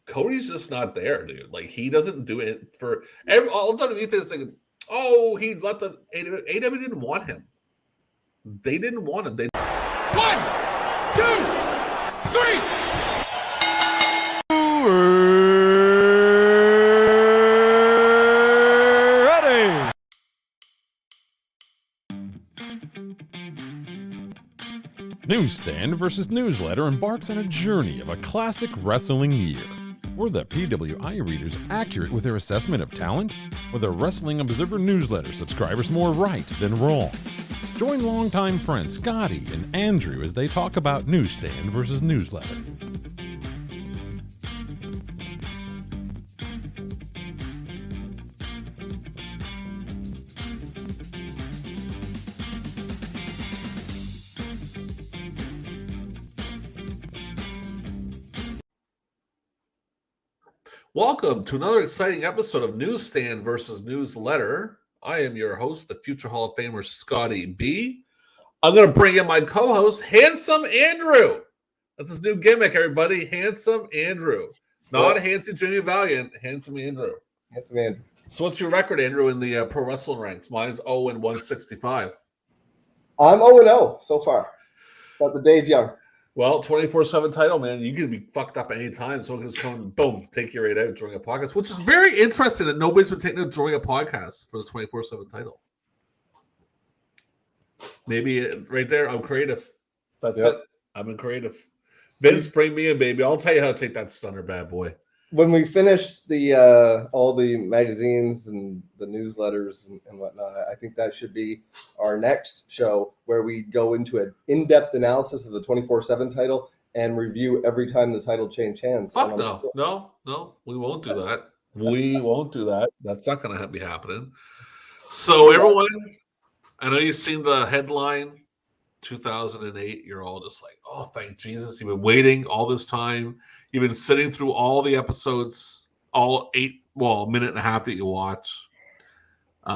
Cody's just not there, dude. Like, he doesn't do it for all the time. You think, like, he let the AEW didn't want him. They didn't want him. 1, 2, 3. Ready. Newsstand versus Newsletter embarks on a journey of a classic wrestling year. Were the PWI readers accurate with their assessment of talent? Were the Wrestling Observer Newsletter subscribers more right than wrong? Join longtime friends Scotty and Andrew as they talk about Newsstand versus Newsletter. Welcome to another exciting episode of Newsstand versus Newsletter. I am your host, the future Hall of Famer, Scotty B. I'm going to bring in my co-host, Handsome Andrew. That's his new gimmick, everybody. Handsome Andrew. Not Handsome Jimmy Valiant, Handsome Andrew. Handsome Andrew. So what's your record, Andrew, in the pro wrestling ranks? Mine's 0-165. I'm 0-0 so far, but the day's young. Well, 24/7 title, man. You can be fucked up anytime. Someone can just come and boom, take you right out during a podcast, which is very interesting that nobody's been taking it during a podcast for the 24/7 title. Maybe right there, I'm creative. That's it. I'm in creative. Vince, bring me in, baby. I'll tell you how to take that stunner, bad boy. When we finish the all the magazines and the newsletters and whatnot, I think that should be our next show where we go into an in-depth analysis of the 24/7 title and review every time the title changed hands. Fuck no, we won't do that. We won't do that. That's not going to be happening. So everyone, I know you've seen the headline, 2008. You're all just like, oh, thank Jesus. You've been waiting all this time. You've been sitting through all the episodes, all a minute and a half that you watch.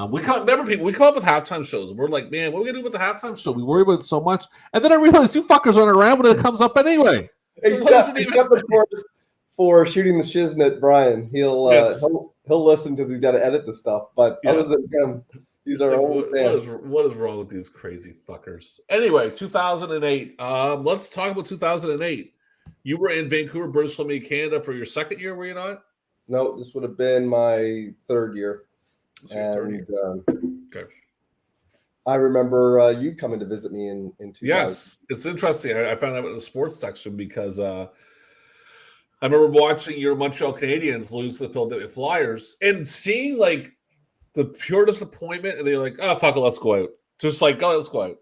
We come up with halftime shows, and we're like, man, what are we going to do with the halftime show? We worry about it so much. And then I realize you fuckers aren't around when it comes up anyway. Except of course, for shooting the shiznit, Brian. He'll listen because he's got to edit the stuff. But other than him, he's our own fan. What is wrong with these crazy fuckers? Anyway, 2008. Let's talk about 2008. You were in Vancouver, British Columbia, Canada for your second year, were you not? No, this would have been my third year. Okay. I remember you coming to visit me in 2000. Yes, it's interesting. I found out in the sports section because I remember watching your Montreal Canadiens lose to the Philadelphia Flyers and seeing like the pure disappointment, and they're like, "Oh fuck it, let's go out." Just like, "Oh, let's go out."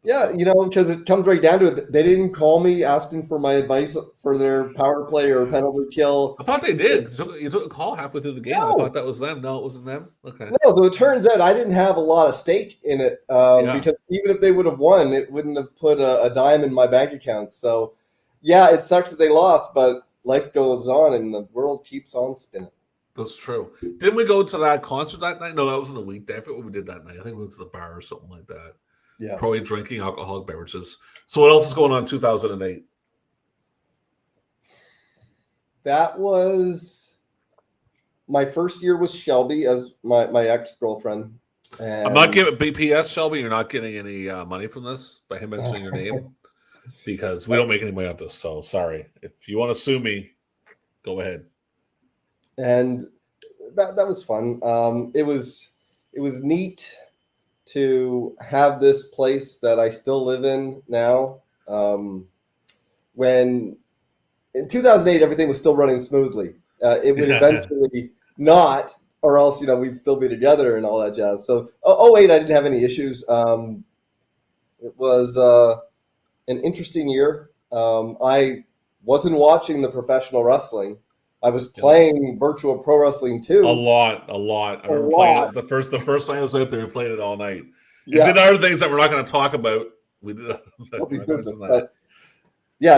Yeah, because it comes right down to it. They didn't call me asking for my advice for their power play or penalty kill. I thought they did. You took a call halfway through the game. No. I thought that was them. No, it wasn't them. Okay. No, so it turns out I didn't have a lot of stake in it because even if they would have won, it wouldn't have put a dime in my bank account. So, yeah, it sucks that they lost, but life goes on and the world keeps on spinning. That's true. Didn't we go to that concert that night? No, that was in the weekday. I forget what we did that night. I think we went to the bar or something like that. Yeah. Probably drinking alcoholic beverages. So what else is going on in 2008? That was my first year with Shelby as my ex-girlfriend. And I'm not giving BPS, Shelby. You're not getting any money from this by him mentioning your name because we don't make any money off this. So sorry. If you want to sue me, go ahead. And that was fun. It was neat to have this place that I still live in now. When in 2008, everything was still running smoothly. It would eventually not, or else, we'd still be together and all that jazz. So 08, I didn't have any issues. It was an interesting year. I wasn't watching the professional wrestling. I was playing virtual pro wrestling too. A lot. I remember playing it the first time I was out there. We played it all night. Yeah. And did other things that we're not going to talk about. We did. I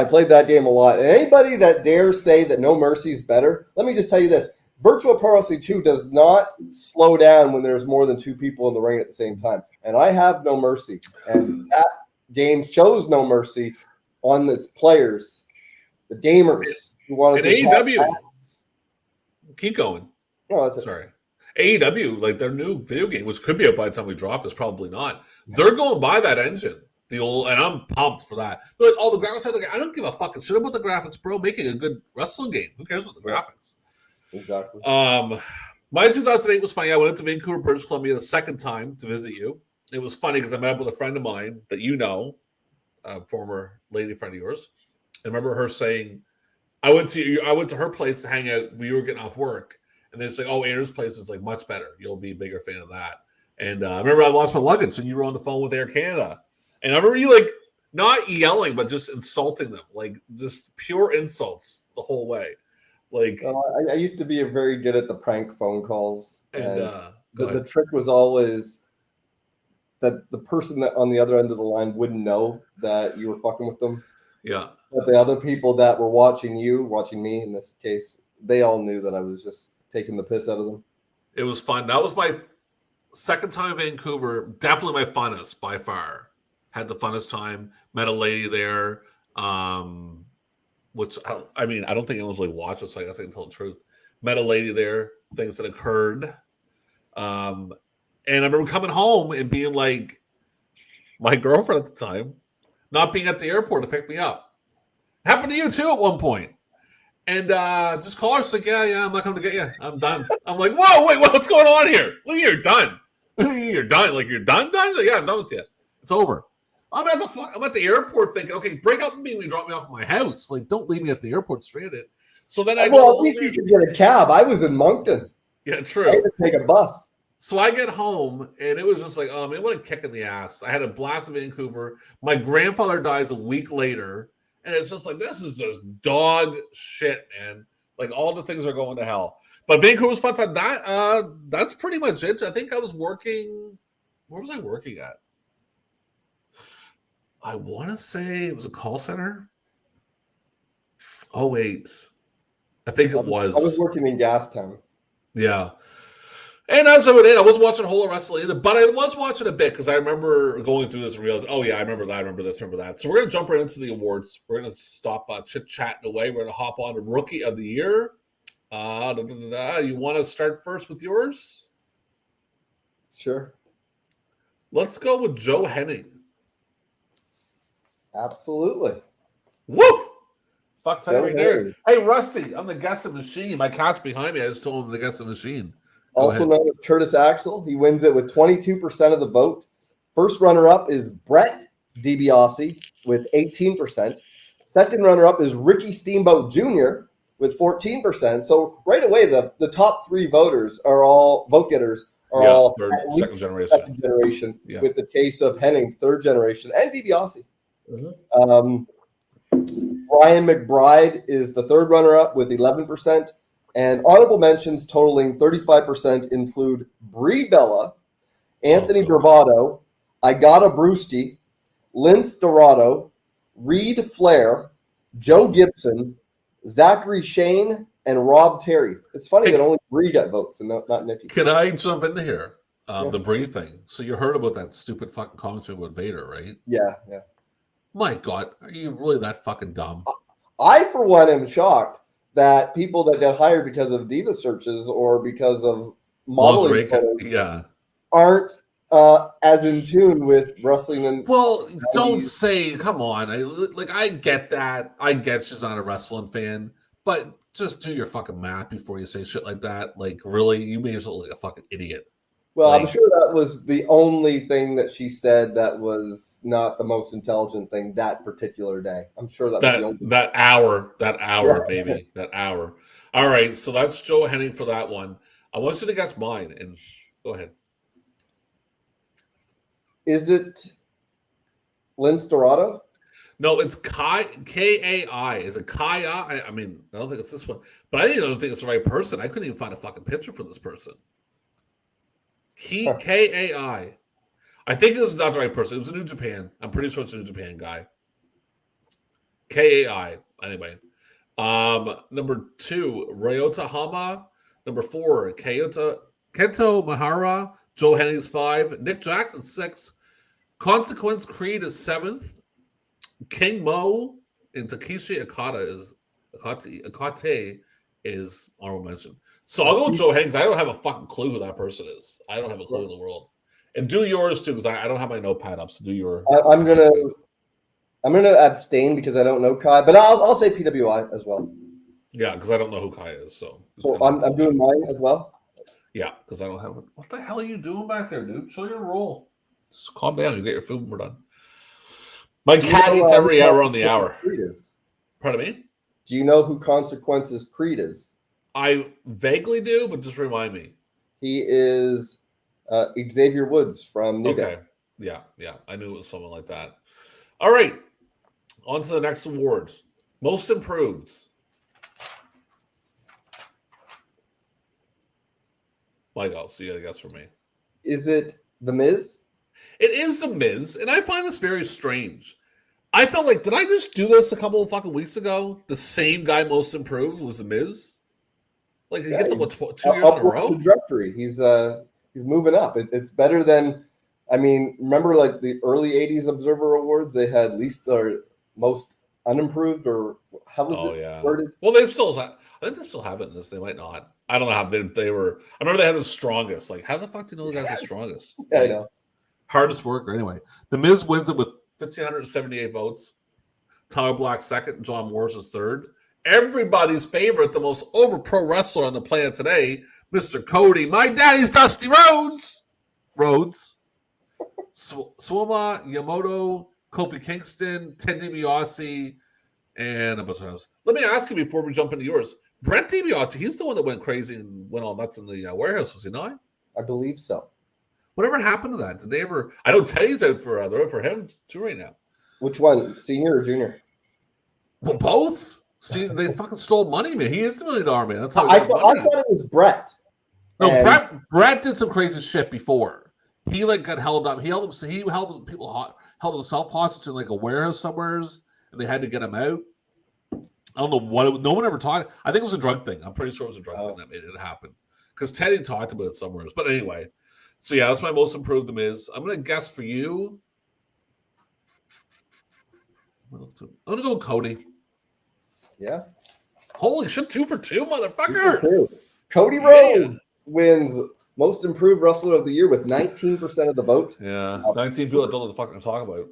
played that game a lot. And anybody that dares say that No Mercy is better, let me just tell you this: Virtual Pro Wrestling 2 does not slow down when there's more than two people in the ring at the same time. And I have No Mercy, and that game shows No Mercy on its players, the gamers. You wanted And to swap AEW, hats. keep going. No, that's it. Sorry. AEW, like their new video game, which could be out by the time we drop this, probably not. They're going by that engine. The old, and I'm pumped for that. But all the graphics, I don't give a fucking shit about the graphics, bro. Making a good wrestling game. Who cares about the graphics? Exactly. My 2008 was funny. I went up to Vancouver, British Columbia the second time to visit you. It was funny because I met up with a friend of mine that you know, a former lady friend of yours. I remember her saying, I went to her place to hang out. We were getting off work, and they're like, "Oh, Air's place is like much better. You'll be a bigger fan of that." And I remember I lost my luggage, and you were on the phone with Air Canada, and I remember you like not yelling, but just insulting them, like just pure insults the whole way. Like, I used to be very good at the prank phone calls, and the trick was always that the person that on the other end of the line wouldn't know that you were fucking with them. yeah. But the other people that were watching me in this case, they all knew that I was just taking the piss out of them. It was fun. That was my second time in Vancouver. Definitely my funnest by far. Had the funnest time. Met a lady there. Which I don't think anyone's really watched it, so I guess I can tell the truth. Met a lady there. Things that occurred. And I remember coming home and being like, my girlfriend at the time, not being at the airport to pick me up. Happened to you too at one point. And just call her. She's like, yeah, I'm not coming to get you. I'm done. I'm like, whoa, wait, what's going on here? What do you mean you're done? What do you mean you're done? Like, you're done? She's like, yeah, I'm done with you. It's over. I'm at the airport thinking, okay, break up with me when you drop me off at my house. Like, don't leave me at the airport stranded. So then at least you could get a cab. I was in Moncton. Yeah, true. I had to take a bus. So I get home, and it was just like, oh, man, what a kick in the ass. I had a blast in Vancouver. My grandfather dies a week later, and it's just like, this is just dog shit, man. Like, all the things are going to hell. But Vancouver was fun time. That's pretty much it. I think I was working. Where was I working at? I want to say it was a call center. Oh, wait. I think it was. I was working in Gastown. Yeah. And as of it, I wasn't watching a whole lot of wrestling either, but I was watching a bit because I remember going through this and realized, oh, yeah, I remember that, I remember this, remember that. So we're going to jump right into the awards. We're going to stop chit-chatting away. We're going to hop on to Rookie of the Year. You want to start first with yours? Sure. Let's go with Joe Henning. Absolutely. Woo! Fuck time Joe right there. Henning. Hey, Rusty, I'm the guessing machine. My cat's behind me. I just told him the guessing machine. Also known as Curtis Axel. He wins it with 22% of the vote. First runner-up is Brett DiBiase with 18%. Second runner-up is Ricky Steamboat Jr. with 14%. So right away, the top three voters are all vote getters are all second generation. Yeah. With the case of Henning, third generation, and DiBiase. Mm-hmm. Ryan McBride is the third runner-up with 11%. And honorable mentions totaling 35% include Brie Bella, Anthony Bravado, Agata Brewski, Lince Dorado, Reed Flair, Joe Gibson, Zachary Shane, and Rob Terry. It's funny that only Brie got votes and not Nikki. Can I jump into here? The Brie thing. So you heard about that stupid fucking commentary about Vader, right? Yeah. My God, are you really that fucking dumb? I, for one, am shocked that people that get hired because of diva searches or because of modeling photos aren't as in tune with wrestling. And don't say, come on. I get that. I get she's not a wrestling fan, but just do your fucking math before you say shit like that. Like, really, you may as well look like a fucking idiot. Well, I'm sure that was the only thing that she said that was not the most intelligent thing that particular day. I'm sure that was the only that hour, baby, that hour. All right, so that's Joe Henning for that one. I want you to guess mine, and go ahead. Is it Lince Dorado? No, it's Kai. Is it Kaya? I mean, I don't think it's this one, but I don't think it's the right person. I couldn't even find a fucking picture for this person. Kai. I think this is not the right person. It was in New Japan. I'm pretty sure it's a New Japan guy. Kai. Anyway. Number 2, Ryota Hama. Number 4, Kento Mahara. Joe Henning's 5. Nick Jackson 6. Consequence Creed is 7th. King Mo and Takeshi Okada is Akate is honorable mention. So I'll go with Joe Hanks. I don't have a fucking clue who that person is. I don't have a clue in the world. And do yours too, because I don't have my notepad up. So do your. I'm gonna abstain because I don't know Kai, but I'll say PWI as well. Yeah, because I don't know who Kai is. So I'm doing mine as well. Yeah, because I don't have it. What the hell are you doing back there, dude? Show your roll. Just calm down. You get your food when we're done. My cat eats every hour on the hour. Pardon me? Do you know who Consequences Creed is? I vaguely do, but just remind me. He is Xavier Woods from New Day. Yeah. I knew it was someone like that. All right. On to the next award. Most Improved. Michael, so you got to guess for me. Is it The Miz? It is The Miz, and I find this very strange. I felt like, did I just do this a couple of fucking weeks ago? The same guy most improved was The Miz? Like, he gets it, 2 years in a row? Trajectory. He's moving up. It's better than, I mean, remember like the early 80s Observer Awards? They had least or most unimproved, or how was it worded? Well, they still have, I think they still have it in this. They might not. I don't know how they were. I remember they had the strongest. Like, how the fuck do you know the guy's the strongest? Yeah, I know. Hardest worker. Anyway, The Miz wins it with 1,578 votes. Tyler Black second. John Morris is third. Everybody's favorite, the most over pro wrestler on the planet today, Mr. Cody. My daddy's Dusty Rhodes. Suoma Yamoto, Kofi Kingston, Ted DiBiase, and a bunch of others. Let me ask you before we jump into yours. Brent DiBiase, he's the one that went crazy and went all nuts in the warehouse, was he not? I believe so. Whatever happened to that? Did they ever? I know Teddy's out for him too right now. Which one, senior or junior? Well, both. See, they fucking stole money, man. He is $1 million man. That's how I thought it was Brett. No, Brett did some crazy shit before. He like got held up. He held himself hostage in like a warehouse somewheres, and they had to get him out. I don't know what. No one ever talked. I think it was a drug thing. I'm pretty sure it was a drug thing that made it happen. Because Teddy talked about it somewhere. But anyway, so yeah, that's my most improved The Miz. I'm gonna guess for you. I'm gonna go with Cody. Yeah. Holy shit, 2 for 2, motherfuckers! 2 for 2. Cody Rhodes wins Most Improved Wrestler of the Year with 19% of the vote. Yeah, 19 people that don't know what the fuck I'm talking about.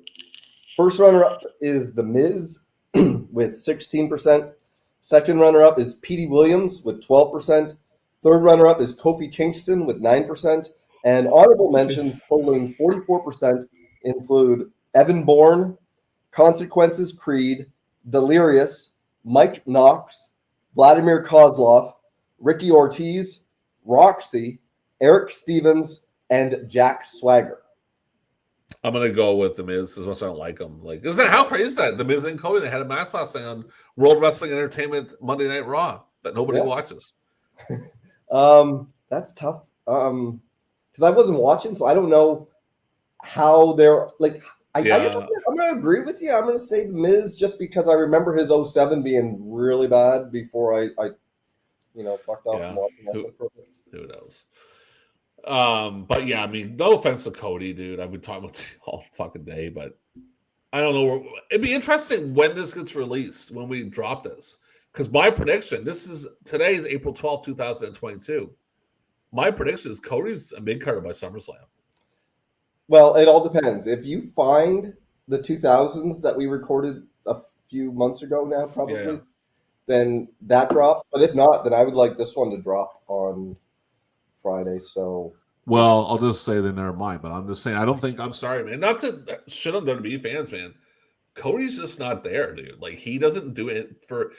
First runner-up is The Miz with 16%. Second runner-up is Petey Williams with 12%. Third runner-up is Kofi Kingston with 9%. And honorable mentions totaling 44% include Evan Bourne, Consequences Creed, Delirious, Mike Knox, Vladimir Kozlov, Ricky Ortiz, Roxy, Eric Stevens, and Jack Swagger. I'm gonna go with The Miz as much as I don't like him. Like, how crazy is that? The Miz and Cody, they had a match last night on World Wrestling Entertainment Monday Night Raw that nobody watches. That's tough. Because I wasn't watching, so I don't know how they're like. I guess I'm going to agree with you. I'm going to say The Miz just because I remember his 07 being really bad before I fucked off and watching wrestling for a bit. Who knows? But yeah, I mean, no offense to Cody, dude. I've been talking about it all fucking day, but I don't know. It'd be interesting when this gets released, when we drop this. Because my prediction, today is April 12th, 2022. My prediction is Cody's a mid-carder by SummerSlam. Well, it all depends. If you find the 2000s that we recorded a few months ago now, probably, then that drops. But if not, then I would like this one to drop on Friday. So, well, I'll just say then never mind. But I'm just saying, I'm sorry, man. Not to shit on WWE fans, man. Cody's just not there, dude. Like, he doesn't do it for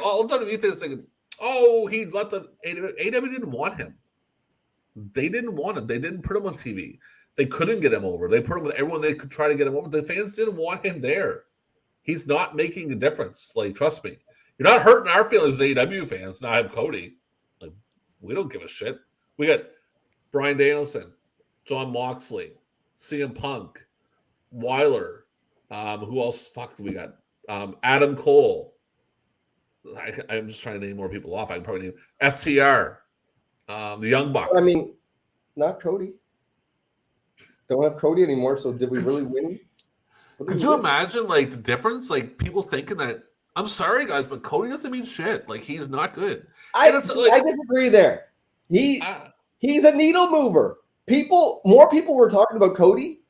all WWE fans thinking, oh, he let the AW didn't want him. They didn't want him. They didn't put him on TV. They couldn't get him over. They put him with everyone they could try to get him over. The fans didn't want him there. He's not making a difference. Like, trust me. You're not hurting our feelings as AEW fans. Now I have Cody. Like, we don't give a shit. We got Bryan Danielson, Jon Moxley, CM Punk, Weiler. Who else? Fuck, we got Adam Cole. I'm just trying to name more people off. I can probably name FTR, the Young Bucks. I mean, not Cody. Don't have Cody anymore. So did we really win? Could you imagine like the difference? Like people thinking that I'm sorry, guys, but Cody doesn't mean shit. Like, he's not good. I And it's like, I disagree there. He's a needle mover. More people were talking about Cody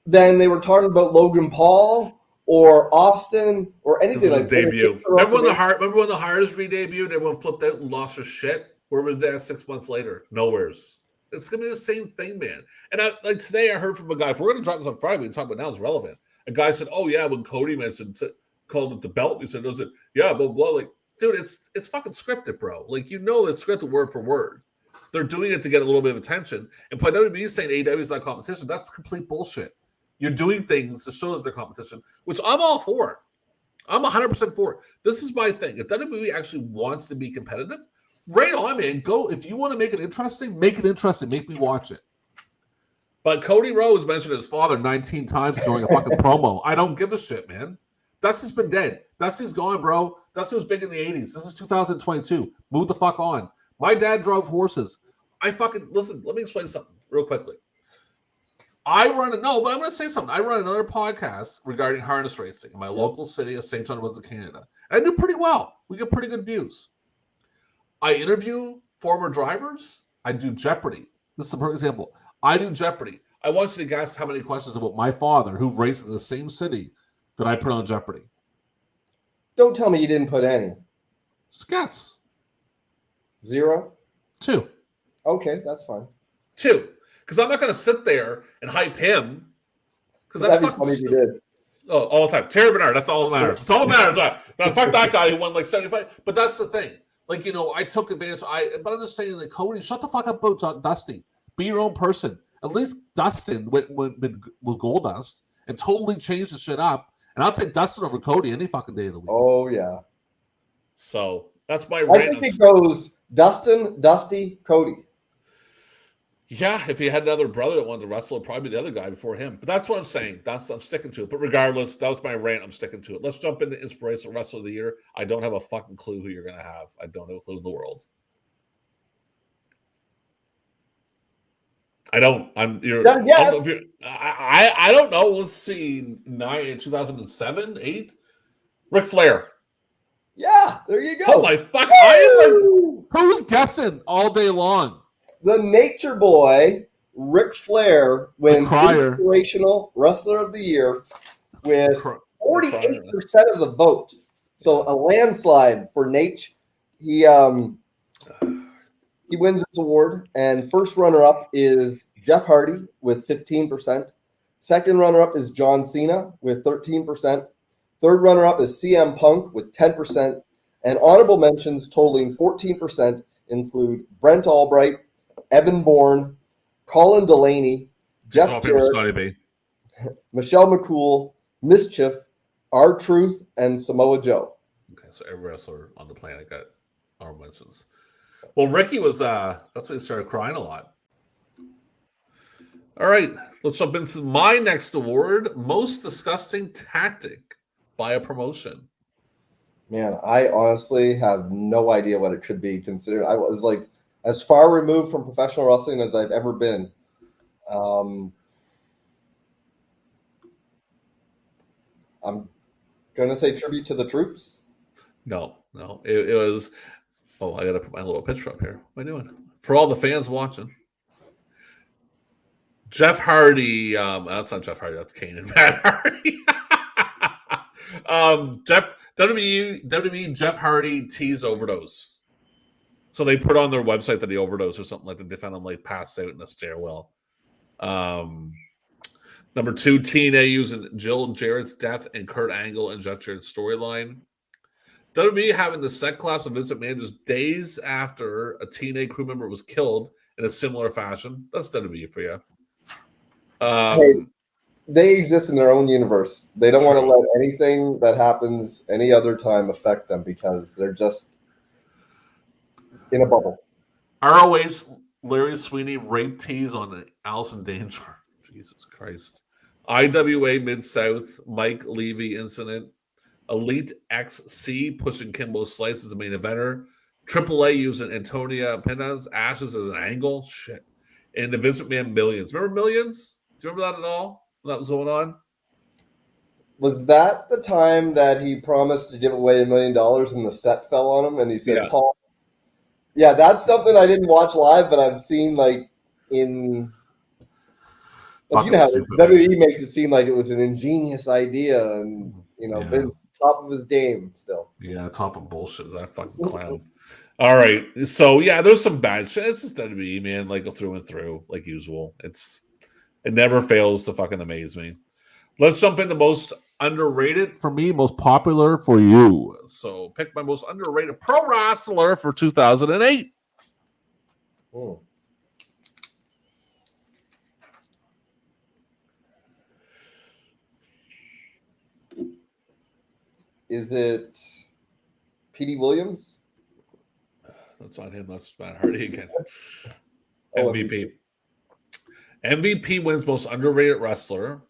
than they were talking about Logan Paul or Austin or anything like that. Debut. Remember when the Hardest re-debuted? Everyone flipped out and lost their shit. Where was that 6 months later? Nowhere's. It's gonna be the same thing, man. And like today, I heard from a guy. If we're gonna drop this on Friday, we can talk about now. It's relevant. A guy said, "Oh yeah, when Cody called it the belt, he said, "Does it? Yeah, blah blah." Like, dude, it's fucking scripted, bro. Like, you know, it's scripted word for word. They're doing it to get a little bit of attention. And by WWE saying AEW is not competition, that's complete bullshit. You're doing things to show that they're competition, which I'm all for. I'm 100% for it. This is my thing. If WWE actually wants to be competitive, right on, man. Go. If you want to make it interesting, make it interesting. Make me watch it. But Cody Rhodes mentioned his father 19 times during a fucking promo. I don't give a shit, man. Dusty's been dead. Dusty's gone, bro. Dusty was big in the 80s. This is 2022. Move the fuck on. My dad drove horses. Listen, let me explain something real quickly. But I'm going to say something. I run another podcast regarding harness racing in my local city of St. John Woods, Canada. And I do pretty well. We get pretty good views. I interview former drivers. I do Jeopardy. This is a perfect example. I do Jeopardy. I want you to guess how many questions about my father, who raced in the same city, that I put on Jeopardy. Don't tell me you didn't put any. Just guess. 0? 2. Okay, that's fine. 2. Because I'm not going to sit there and hype him. Because that's That'd be funny if you did. Oh, all the time. Terry Bernard, that's all that matters. It's all that matters. Now, fuck that guy who won like 75. But that's the thing. Like, you know, I took advantage. But I'm just saying that Cody, shut the fuck up about Dusty. Be your own person. At least Dustin went with Goldust and totally changed the shit up. And I'll take Dustin over Cody any fucking day of the week. Oh, yeah. So that's my rant. I think it goes Dustin, Dusty, Cody. Yeah, if he had another brother that wanted to wrestle, it'd probably be the other guy before him. But that's what I'm saying. I'm sticking to it. But regardless, that was my rant. I'm sticking to it. Let's jump into Inspirational Wrestler of the Year. I don't have a fucking clue who you're going to have. I don't have a clue in the world. I don't. I don't know. Let's see. 2007, 8. Ric Flair. Yeah, there you go. Oh my fuck! I am like, who's guessing all day long? The Nature Boy, Ric Flair, wins Inspirational Wrestler of the Year with 48% of the vote. So a landslide for Nate. He wins this award, and first runner-up is Jeff Hardy with 15%. Second runner-up is John Cena with 13%. Third runner-up is CM Punk with 10%. And honorable mentions totaling 14% include Brent Albright, Evan Bourne, Colin Delaney, Jeff Jarrett, Michelle McCool, Mischief, R-Truth, and Samoa Joe. Okay, so every wrestler on the planet got honorable mentions. Well, Ricky was, that's when he started crying a lot. All right, let's jump into my next award, Most Disgusting Tactic by a Promotion. Man, I honestly have no idea what it could be considered. I was like as far removed from professional wrestling as I've ever been. I'm going to say tribute to the troops. No. It was, I got to put my little picture up here. What am I doing? For all the fans watching. Jeff Hardy, that's not Jeff Hardy, that's Kane and Matt Hardy. WWE Jeff Hardy tease overdose. So they put on their website that he overdosed or something like that. They found him like passed out in a stairwell. Number 2, TNA using Jill Jarrett's death and Kurt Angle and Jeff Jarrett's storyline. WWE having the set collapse of Vincent Managers days after a TNA crew member was killed in a similar fashion. That's WWE for you. They exist in their own universe. They don't want to let anything that happens any other time affect them because they're just in a bubble. ROH Larry Sweeney rape tease on Allison Danger. Jesus Christ. IWA Mid-South Mike Levy incident. Elite XC pushing Kimbo Slice as the main eventer. AAA using Antonia Pinaz Ashes as an angle. Shit. And the Vincent Man Millions. Remember Millions? Do you remember that at all? When that was going on? Was that the time that he promised to give away $1 million and the set fell on him and he said, Yeah. Paul? Yeah, that's something I didn't watch live, but I've seen like in. Like, you know how stupid. WWE makes it seem like it was an ingenious idea, and Yeah. Vince top of his game still. Yeah, top of bullshit. That fucking clown. All right. So yeah, there's some bad shit. It's just WWE, man, like through and through, like usual. It never fails to fucking amaze me. Let's jump into most underrated for me, most popular for you. So pick my most underrated pro wrestler for 2008. Hmm. Is it P.D. Williams? That's on him. That's Matt Hardy again. Oh, MVP. MVP wins most underrated wrestler.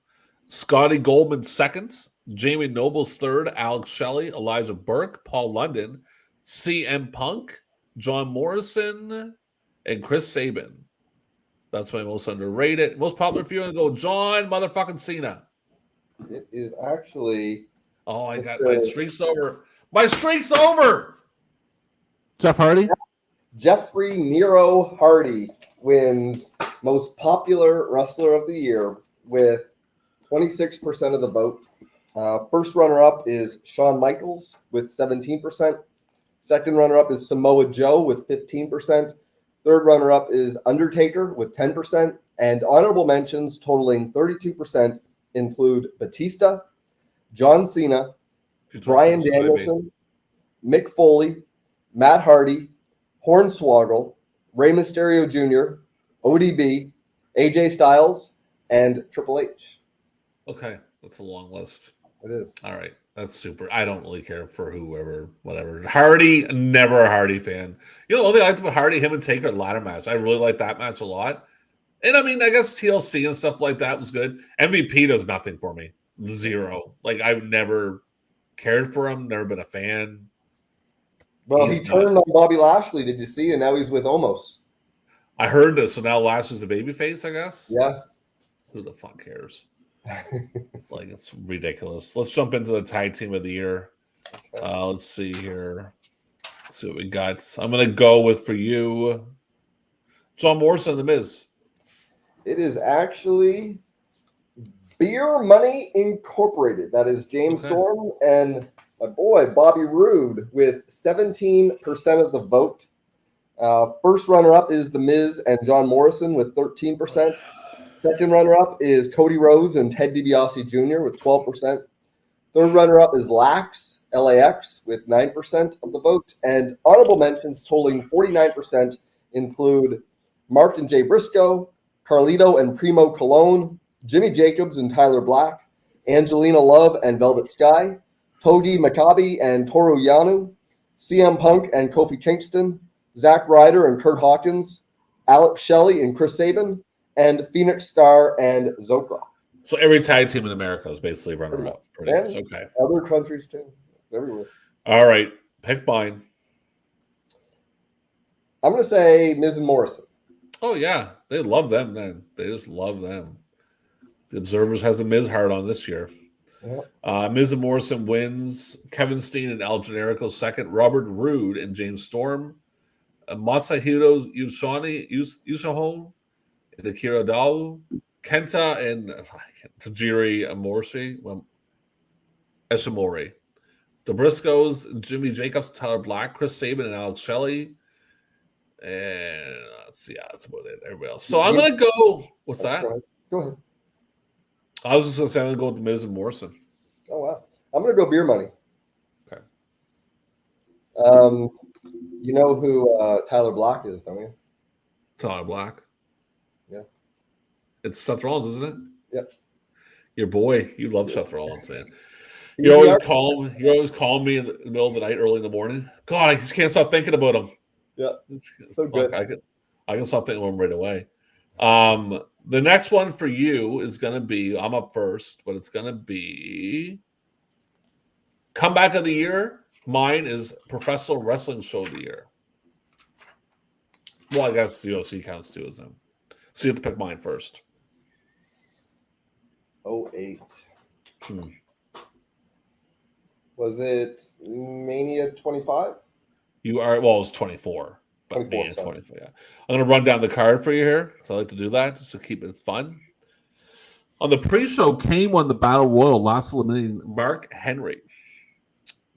Scotty Goldman second. Jamie Noble's third. Alex Shelley, Elijah Burke, Paul London, CM Punk, John Morrison, and Chris Sabin. That's my most underrated. Most popular if you want to go John motherfucking Cena. It is actually. Oh, I got my streak's over. My streak's over. Jeff Hardy? Jeffrey Nero Hardy wins most popular wrestler of the year with 26% of the vote. First runner-up is Shawn Michaels with 17%. Second runner-up is Samoa Joe with 15%. Third runner-up is Undertaker with 10%. And honorable mentions totaling 32% include Batista, John Cena, Bryan Danielson, Mick Foley, Matt Hardy, Hornswoggle, Rey Mysterio Jr., ODB, AJ Styles, and Triple H. Okay, that's a long list. It is. All right, that's super. I don't really care for whoever, whatever. Hardy, never a Hardy fan. You know, the only thing I liked about Hardy, him and Taker ladder match. I really liked that match a lot. And I mean, I guess TLC and stuff like that was good. MVP does nothing for me. Zero. Like, I've never cared for him, never been a fan. Well, he turned on Bobby Lashley, did you see? And now he's with Omos. I heard this, so now Lashley's a babyface, I guess? Yeah. Who the fuck cares? Like, it's ridiculous. Let's jump into the tag team of the year. Let's see here. Let's see what we got. I'm going to go with, for you, John Morrison and The Miz. It is actually Beer Money Incorporated. That is James Storm and my boy Bobby Roode with 17% of the vote. First runner-up is The Miz and John Morrison with 13%. Second runner-up is Cody Rhodes and Ted DiBiase Jr. with 12%. Third runner-up is LAX with 9% of the vote. And honorable mentions totaling 49% include Mark and Jay Briscoe, Carlito and Primo Colon, Jimmy Jacobs and Tyler Black, Angelina Love and Velvet Sky, Togi Makabe and Toru Yano, CM Punk and Kofi Kingston, Zack Ryder and Kurt Hawkins, Alex Shelley and Chris Sabin, and Phoenix Star and Zokra. So every tag team in America is basically runner-up. Okay. Other countries too. Everywhere. All right. Pick mine. I'm going to say Miz and Morrison. Oh, yeah. They love them, then. They just love them. The Observers has a Miz hard on this year. Yeah. Miz and Morrison wins. Kevin Steen and Al Generico second. Robert Roode and James Storm. Masahiro Yushihon and Akira Dao. Kenta and Tajiri Ishimori. The Briscoes, Jimmy Jacobs, Tyler Black, Chris Sabin, and Alex Shelley. And let's see, that's about it. Everybody else. So I'm going to go. What's that? Go ahead. I was just going to say I'm going to go with The Miz and Morrison. Oh, wow. I'm going to go Beer Money. Okay. You know who Tyler Black is, don't you? Tyler Black? Yeah. It's Seth Rollins, isn't it? Yep. Your boy. You love Seth Rollins, man. You always call me in the middle of the night, early in the morning. God, I just can't stop thinking about him. Yeah. So good. I can stop thinking of him right away. The next one for you is going to be, I'm up first, but it's going to be Comeback of the Year. Mine is Professional Wrestling Show of the Year. Well, I guess the UFC counts too as them. So you have to pick mine first. 08. Was it Mania 25? You are, well, it was 24. But 24, me, it's sorry. 24, yeah. I'm going to run down the card for you here, because I like to do that, just to keep it fun. On the pre-show, Kane won the Battle Royal, last eliminating Mark Henry.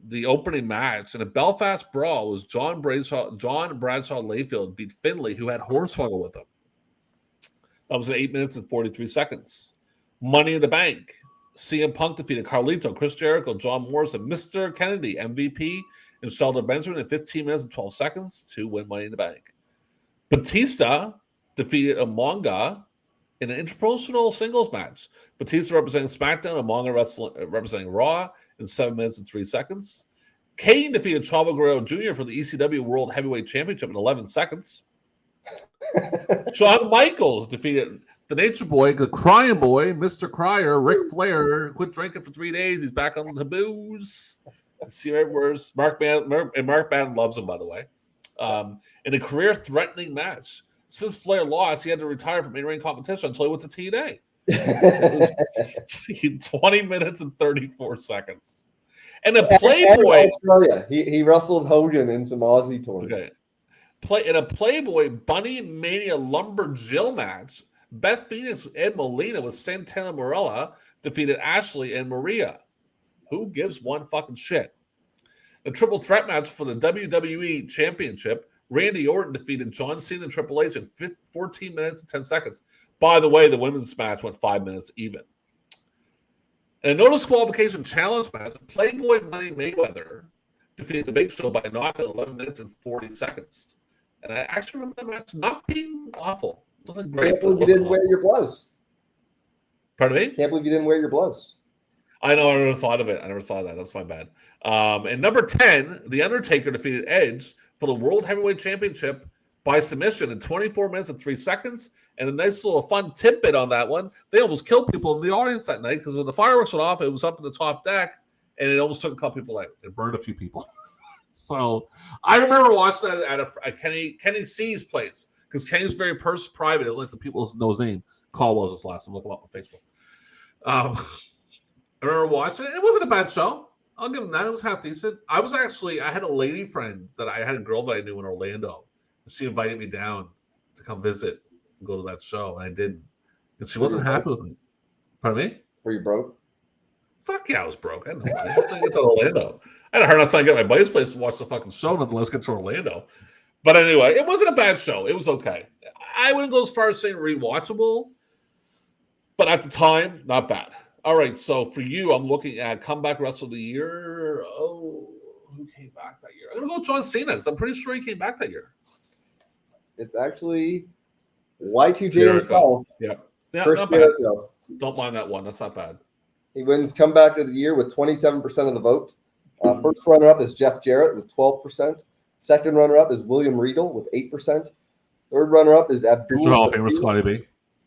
The opening match in a Belfast brawl was John Bradshaw Layfield beat Finlay, who had Hornswoggle with him. That was at 8 minutes and 43 seconds. Money in the Bank. CM Punk defeated Carlito, Chris Jericho, John Morrison, Mr. Kennedy, MVP, and Shelton Benjamin in 15 minutes and 12 seconds to win Money in the Bank. Batista defeated Umaga in an interpromotional singles match. Batista representing SmackDown, Umaga representing Raw in 7 minutes and 3 seconds. Kane defeated Chavo Guerrero Jr. for the ECW World Heavyweight Championship in 11 seconds. Shawn Michaels defeated the Nature Boy, the Crying Boy, Mr. Cryer, Ric Flair. Quit drinking for 3 days. He's back on the booze. See right words. Mark Bannon loves him, by the way. In a career-threatening match. Since Flair lost, he had to retire from in-ring competition until he went to TNA. 20 minutes and 34 seconds. And a Playboy. Australia. He wrestled Hogan in some Aussie tours. Okay. In a Playboy Bunny Mania Lumberjill match, Beth Phoenix and Ed Molina with Santana Marella defeated Ashley and Maria. Who gives one fucking shit? The triple threat match for the WWE Championship, Randy Orton defeated John Cena and Triple H in 14 minutes and 10 seconds. By the way, the women's match went 5 minutes even. In a no disqualification challenge match, Playboy Money Mayweather defeated the Big Show by a knockout in 11 minutes and 40 seconds. And I actually remember that match not being awful. It wasn't great. Can't believe you didn't wear your blouse. Pardon me? Can't believe you didn't wear your blouse. I know. I never thought of it. I never thought of that. That's my bad. And number 10, The Undertaker defeated Edge for the World Heavyweight Championship by submission in 24 minutes and 3 seconds. And a nice little fun tidbit on that one. They almost killed people in the audience that night because when the fireworks went off, it was up in the top deck, and it almost took a couple people out. It burned a few people. So I remember watching that at Kenny C's place because Kenny's very private. He doesn't like the people know his name. Caldwell's his last name. Look him up on Facebook. I remember watching it. It wasn't a bad show. I'll give him that. It was half decent. I had a lady friend I had a girl that I knew in Orlando. She invited me down to come visit and go to that show, and I didn't. And she wasn't happy with me. Pardon me? Were you broke? Fuck yeah, I was broke. I had no money. I was trying to get to Orlando. I had a hard enough time getting my buddy's place to watch the fucking show, nonetheless get to Orlando. But anyway, it wasn't a bad show. It was okay. I wouldn't go as far as saying rewatchable, but at the time, not bad. All right, so for you, I'm looking at Comeback Wrestler of the Year. Oh, who came back that year? I'm going to go John Cena because I'm pretty sure he came back that year. It's actually Y2J Jericho. himself. Yeah, First not bad. Jericho. Don't mind that one. That's not bad. He wins Comeback of the Year with 27% of the vote. First runner-up is Jeff Jarrett with 12%. Second runner-up is William Regal with 8%. Third runner-up is Abdul Hall of Famer Scotty B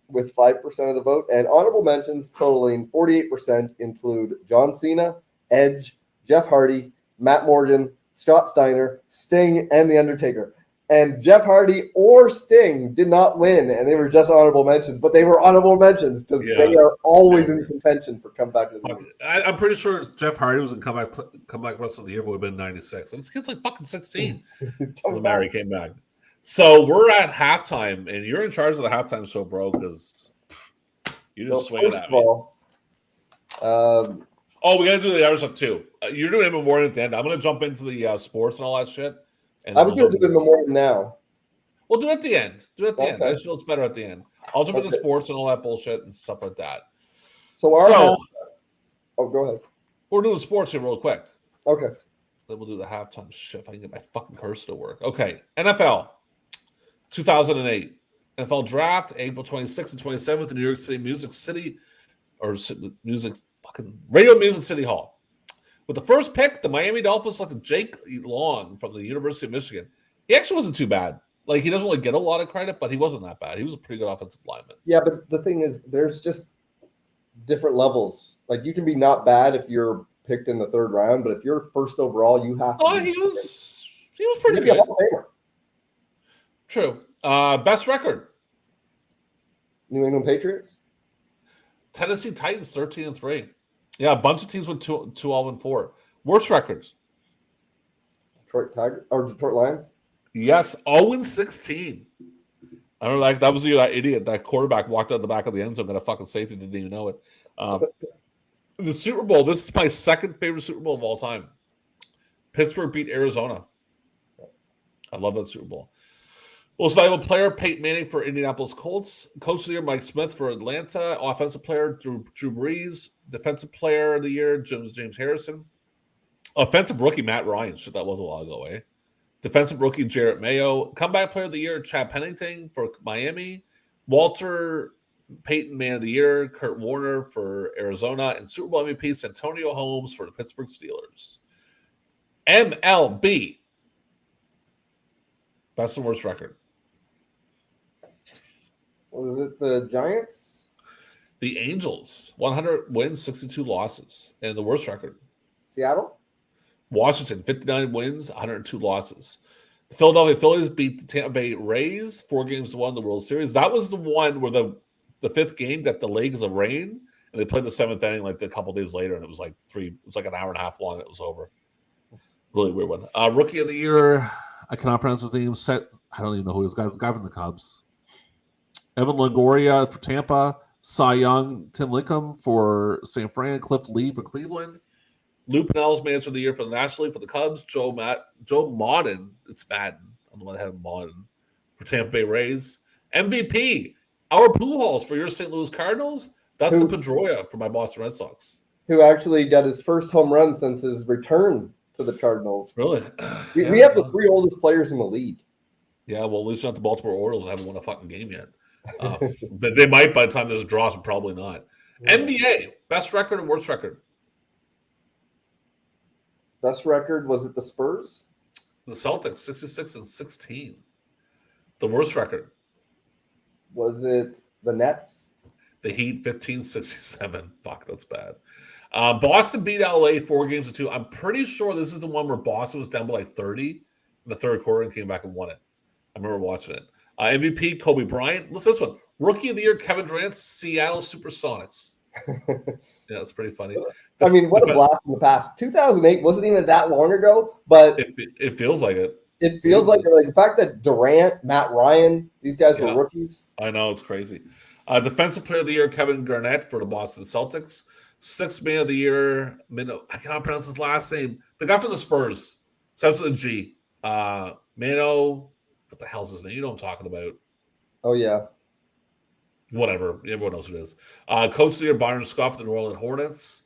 with 5% of the vote. And honorable mentions totaling 48% include John Cena, Edge, Jeff Hardy, Matt Morgan, Scott Steiner, Sting, and The Undertaker. And Jeff Hardy or Sting did not win, and they were just honorable mentions, but they were honorable mentions because they are always in contention for Comeback of the Year. I'm pretty sure Jeff Hardy was in Comeback Wrestler of the Year, would have been 96. And this kid's like fucking 16. Mary came back. So we're at halftime, and you're in charge of the halftime show, bro, because you just swing it at me. We got to do the other stuff too. You're doing it Memorial at the end. I'm going to jump into the sports and all that shit. And I was going to do it Memorial now. We'll do it at the end. Do it at the end. I just feel it's better at the end. I'll jump into sports and all that bullshit and stuff like that. So go ahead. We're doing sports here real quick. Okay. Then we'll do the halftime shit if I can get my fucking cursor to work. Okay. NFL 2008. NFL draft April 26th and 27th in New York City Radio Music City Hall. With the first pick, the Miami Dolphins selected Jake Long from the University of Michigan. He actually wasn't too bad. Like, he doesn't really get a lot of credit, but he wasn't that bad. He was a pretty good offensive lineman. Yeah, but the thing is, there's just different levels. Like, you can be not bad if you're picked in the third round, but if you're first overall, you have to. Oh, he was pretty good. True. Best record. New England Patriots. Tennessee Titans 13-3. Yeah, a bunch of teams went 2-0-4. Worst records. Detroit Tigers or Detroit Lions? Yes, 0-16. I remember that was that idiot, that quarterback walked out the back of the end zone, got a fucking safety, didn't even know it. The Super Bowl, this is my second favorite Super Bowl of all time. Pittsburgh beat Arizona. I love that Super Bowl. Most valuable player, Peyton Manning for Indianapolis Colts. Coach of the year, Mike Smith for Atlanta. Offensive player, Drew Brees. Defensive player of the year, James Harrison. Offensive rookie, Matt Ryan. Shit, that was a while ago, eh? Defensive rookie, Jarrett Mayo. Comeback player of the year, Chad Pennington for Miami. Walter Payton Man of the Year, Kurt Warner for Arizona. And Super Bowl MVP, Santonio Holmes for the Pittsburgh Steelers. MLB. Best and worst record. Was it the Giants? The Angels, 100 wins, 62 losses. And the worst record. Seattle? Washington, 59 wins, 102 losses. The Philadelphia Phillies beat the Tampa Bay Rays 4-1 in the World Series. That was the one where the fifth game got delayed because of rain, and they played the seventh inning like a couple days later, and it was like an hour and a half long. And it was over. Really weird one. Rookie of the year, I cannot pronounce his name. I don't even know who he is. The guy from the Cubs. Evan Longoria for Tampa. Cy Young, Tim Lincecum for San Fran. Cliff Lee for Cleveland. Lou Pennell's manager of the year for the National League for the Cubs. Joe Maddon, it's Madden. I don't know why they have Maddon for Tampa Bay Rays. MVP, our Pujols for your St. Louis Cardinals. Dustin Pedroia for my Boston Red Sox. Who actually got his first home run since his return to the Cardinals. Really? We have the three oldest players in the league. Yeah, well, at least not the Baltimore Orioles haven't won a fucking game yet. But they might by the time this draws, but probably not. Yeah. NBA, best record and worst record. Best record, was it the Spurs? The Celtics, 66-16. The worst record. Was it the Nets? The Heat, 15-67. Fuck, that's bad. Boston beat LA 4-2. I'm pretty sure this is the one where Boston was down by like 30 in the third quarter and came back and won it. I remember watching it. MVP, Kobe Bryant. Listen to this one. Rookie of the year, Kevin Durant, Seattle Supersonics. Yeah, that's pretty funny. I mean, what a blast from the past. 2008 wasn't even that long ago, but it feels like it. It feels like the fact that Durant, Matt Ryan, these guys were rookies. I know, it's crazy. Defensive player of the year, Kevin Garnett for the Boston Celtics. Sixth man of the year, I cannot pronounce his last name. The guy from the Spurs. Starts with a G. Mano, what the hell's his name? You know what I'm talking about. Oh, yeah. Whatever. Everyone knows who it is. Coach of the year, Byron Scott for the New Orleans Hornets.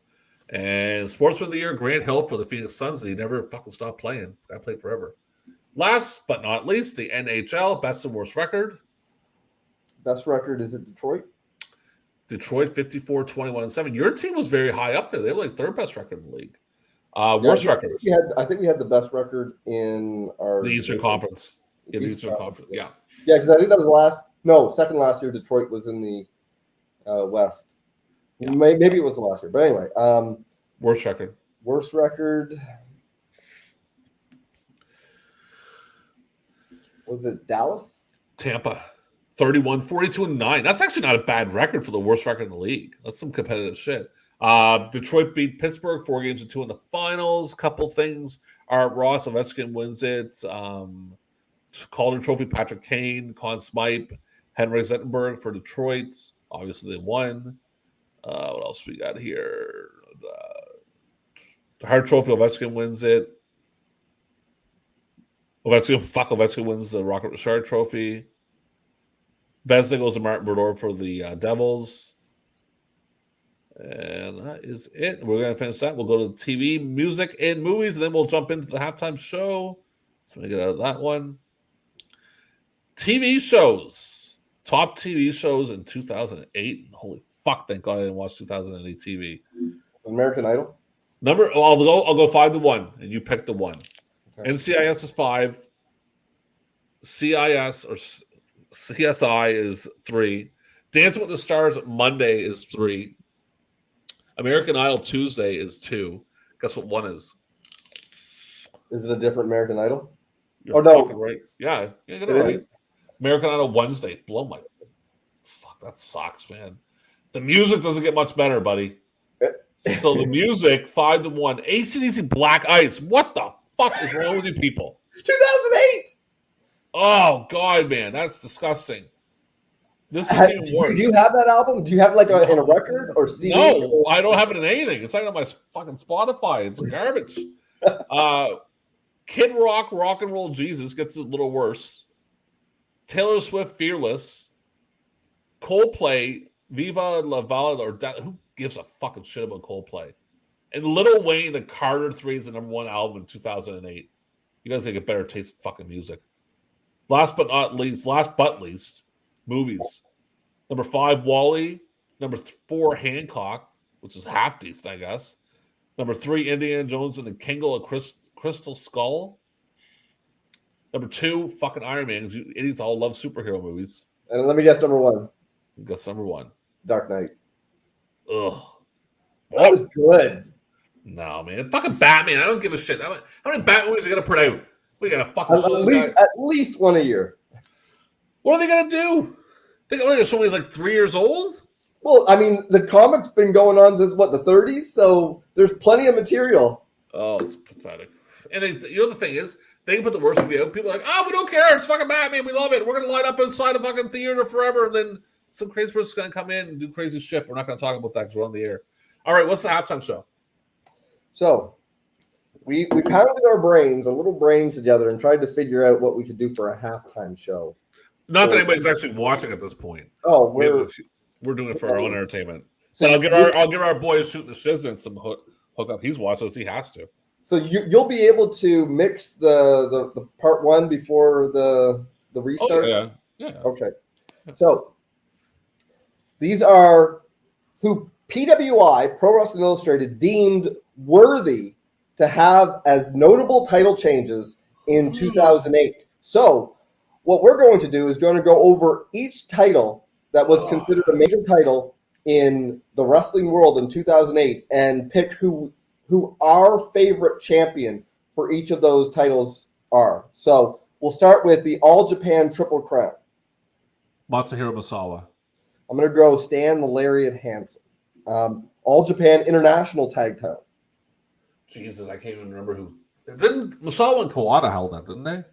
And sportsman of the year, Grant Hill for the Phoenix Suns. He never fucking stopped playing. I played forever. Last but not least, the NHL, best and worst record. Best record is it Detroit? Detroit, 54-21-7. Your team was very high up there. They were like third best record in the league. Worst record. I think we had the best record in the Eastern Conference. Yeah, the Eastern Conference. Yeah. Yeah, because I think that was second last year. Detroit was in the West. Yeah. Maybe it was the last year, but anyway. Worst record. Worst record. Was it Dallas? Tampa. 31-42-9. That's actually not a bad record for the worst record in the league. That's some competitive shit. Detroit beat Pittsburgh 4-2 in the finals. Couple things. Art Ross, Ovechkin wins it. Calder Trophy, Patrick Kane, Conn Smythe, Henrik Zetterberg for Detroit. Obviously, they won. What else we got here? The Hart Trophy, Ovechkin wins it. Ovechkin wins the Rocket Richard Trophy. Vezina goes to Martin Brodeur for the Devils. And that is it. We're going to finish that. We'll go to TV, music, and movies, and then we'll jump into the halftime show. So let me get out of that one. TV shows. Top TV shows in 2008. Holy fuck, thank God I didn't watch 2008 TV. It's American Idol? I'll go 5-1, and you pick the one. Okay. NCIS is 5. CIS or CSI is 3. Dancing with the Stars Monday is 3. American Idol Tuesday is 2. Guess what 1 is? Is it a different American Idol? You're no. Right. Yeah, you get it right. American Idol Wednesday. Blow my... Fuck, that sucks, man. The music doesn't get much better, buddy. So the music 5-1. AC/DC Black Ice. What the fuck is wrong with you people? 2008. Oh God, man, that's disgusting. This is even worse. Do you have that album? Do you have like in a record or CD? No, I don't have it in anything. It's not on my fucking Spotify. It's garbage. Kid Rock, Rock and Roll Jesus gets a little worse. Taylor Swift, Fearless. Coldplay, Viva La Vala, or who gives a fucking shit about Coldplay? And Lil Wayne, the Carter 3 is the #1 album in 2008. You guys get better taste in fucking music. Last but least, movies. Number 5, Wall-E. Number 4, Hancock, which is half decent, I guess. Number 3, Indiana Jones and the Kingdom of Crystal Skull. Number 2, fucking Iron Man, because you idiots all love superhero movies. And let me guess, number 1. That's number 1. Dark Knight. Ugh. That was good. No, man. Fucking Batman. I don't give a shit. How many Batman movies are they going to put out? We got to fucking show at least one a year. What are they going to do? They only got somebody's like 3 years old? Well, I mean, the comic's been going on since, what, the 30s? So there's plenty of material. Oh, it's pathetic. And you know the thing is, they can put the worst movie out. People are like, we don't care. It's fucking Batman. We love it. We're going to line up inside a fucking theater forever. And then some crazy person's going to come in and do crazy shit. We're not going to talk about that because we're on the air. All right, what's the halftime show? So we pounded our little brains together and tried to figure out what we could do for a halftime show. Not that anybody's actually watching at this point. Oh, we're doing it for our own entertainment. So I'll give our boy shooting the shiznit some hook up. He's watching us. He has to. So you'll be able to mix the part 1 before the restart? Oh, yeah. Okay. So these are who PWI, Pro Wrestling Illustrated, deemed worthy to have as notable title changes in 2008. So what we're going to do is going to go over each title that was considered a major title in the wrestling world in 2008 and pick who our favorite champion for each of those titles are. So we'll start with the All Japan Triple Crown. Matsuhiro Misawa. I'm going to go Stan the Lariat Hansen. All Japan International Tag Title. Jesus, I can't even remember who. Didn't Misawa and Kawada held that, didn't they?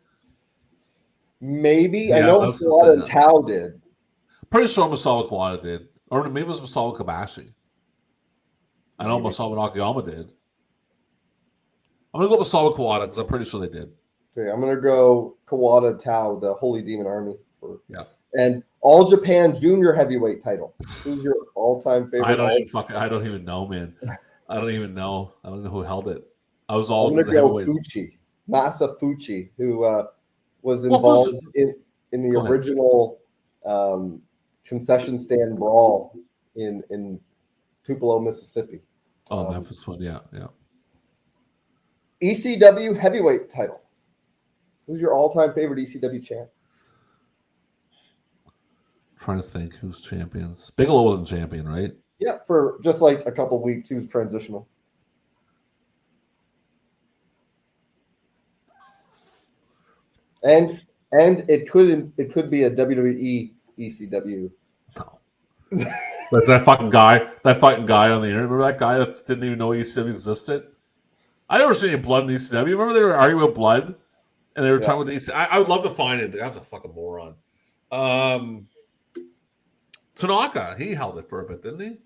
Maybe. Yeah, I know Kawada and Tao did. Pretty sure Misawa Kawada did. Or maybe it was Misawa Kobashi. I know Misawa Nakayama did. I'm going to go Misawa Kawada because I'm pretty sure they did. Okay, I'm going to go Kawada Tao, the Holy Demon Army. Yeah. And All Japan Junior Heavyweight title. Who's your all-time favorite? I don't even know, man. I don't even know. I don't know who held it. I was all I'm going to go Fuchi. Masa Fuchi, who was involved in the original concession stand brawl in Tupelo, Mississippi. Memphis one, yeah. ECW heavyweight title. Who's your all-time favorite ECW champ? I'm trying to think who's champions. Bigelow wasn't champion, right? Yeah, for just like a couple weeks, he was transitional. And it could be a WWE ECW. No. But that fucking guy on the internet. Remember that guy that didn't even know ECW existed? I never seen any blood in ECW. Remember they were arguing about blood, and they were talking about the ECW. I would love to find it. That was a fucking moron. Tanaka, he held it for a bit, didn't he?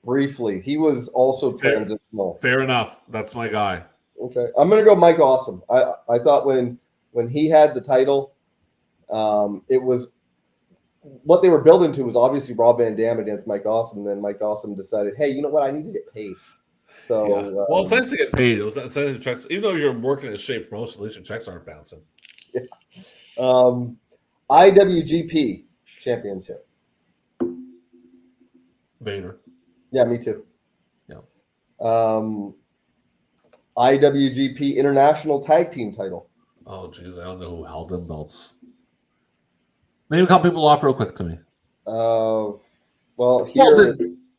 Briefly, he was also transitional. Fair enough. That's my guy. Okay, I'm gonna go Mike Awesome. I thought when he had the title, it was what they were building to was obviously Rob Van Dam against Mike Awesome. And then Mike Awesome decided, hey, you know what? I need to get paid. So well, it's nice to get paid. It's nice to checks, even though you're working in a shape promotion, at least your checks aren't bouncing. Yeah. IWGP Championship. Vader. Yeah, me too. Yeah. IWGP International Tag Team title. Oh, geez, I don't know who held them belts. Maybe a couple people off real quick to me. Well, here